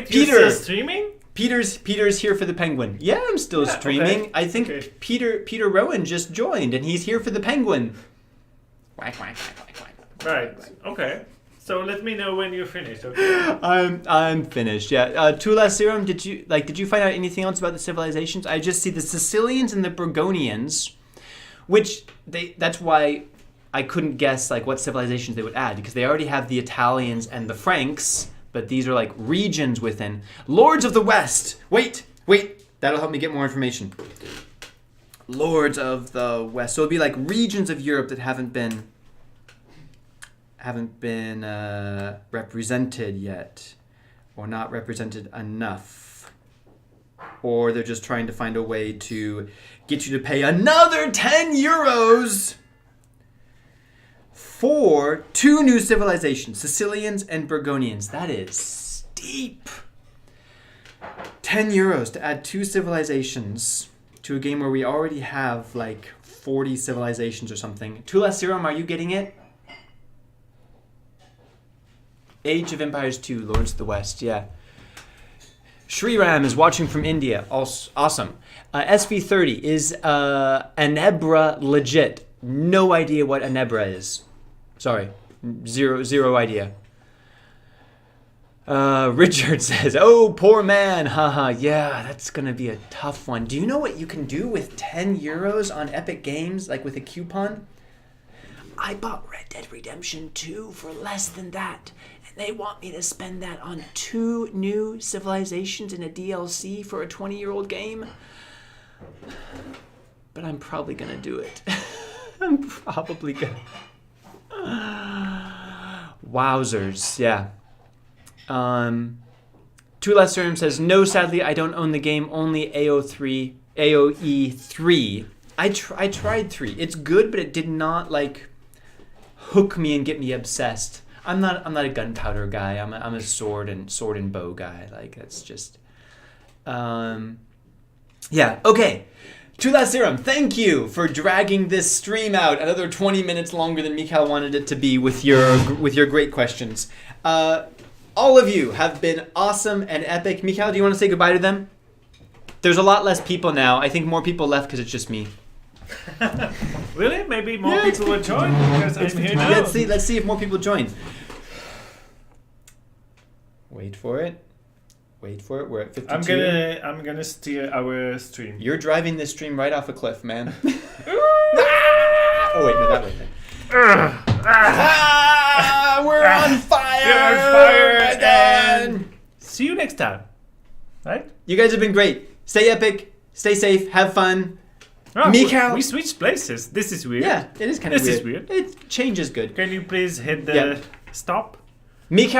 [SPEAKER 1] Peter, you're still streaming?
[SPEAKER 2] Peter's here for the Penguin. Yeah, I'm still streaming.
[SPEAKER 1] Okay.
[SPEAKER 2] I think Peter Rowan just joined, and he's here for the Penguin. Quack, quack, quack, quack, quack.
[SPEAKER 1] Right. Okay. So let me know when you're finished. Okay.
[SPEAKER 2] I'm finished. Yeah. Tula Serum, did you find out anything else about the civilizations? I just see the Sicilians and the Burgonians, which that's why I couldn't guess what civilizations they would add, because they already have the Italians and the Franks, but these are regions within. Lords of the West. Wait. That'll help me get more information. lords of the West. So it'd be like regions of Europe that haven't been represented yet, or not represented enough, or they're just trying to find a way to get you to pay another 10 euros for 2 new civilizations, Sicilians and Burgundians. That is steep. 10 euros to add 2 civilizations to a game where we already have like 40 civilizations or something. Tula Serum, are you getting it? Age of Empires 2, Lords of the West, yeah. Shriram is watching from India. Awesome. SV30, is Anebra legit? No idea what Anebra is. Sorry. Zero idea. Richard says, oh, poor man. Haha, yeah, that's going to be a tough one. Do you know what you can do with 10 euros on Epic Games, like with a coupon? I bought Red Dead Redemption 2 for less than that. And they want me to spend that on 2 new civilizations in a DLC for a 20-year-old game. But I'm probably going to do it. I'm probably going to. Wowzers, yeah. Two Less Serum says, no, sadly, I don't own the game, only AOE 3. I tried 3. It's good, but it did not, like, hook me and get me obsessed. I'm not a gunpowder guy. I'm a sword and bow guy. Like, that's just, yeah. Okay. Two Last Serum, thank you for dragging this stream out another 20 minutes longer than Mikhail wanted it to be with your great questions. All of you have been awesome and epic. Mikhail, do you want to say goodbye to them? There's a lot less people now. I think more people left because it's just me.
[SPEAKER 1] Really? Maybe more people will join because I'm here now.
[SPEAKER 2] Let's see if more people join. Wait for it. We're at 52.
[SPEAKER 1] I'm gonna steer our stream.
[SPEAKER 2] You're driving this stream right off a cliff, man. Oh wait, no, that way. We're on fire!
[SPEAKER 1] We're on fire again! See you next time. Right?
[SPEAKER 2] You guys have been great. Stay epic, stay safe, have fun.
[SPEAKER 1] Oh,
[SPEAKER 2] Mikhail.
[SPEAKER 1] we switched places. This is weird.
[SPEAKER 2] Yeah, it is kind of weird.
[SPEAKER 1] This is weird.
[SPEAKER 2] It change is good.
[SPEAKER 1] Can you please hit the stop?
[SPEAKER 2] Mikhail.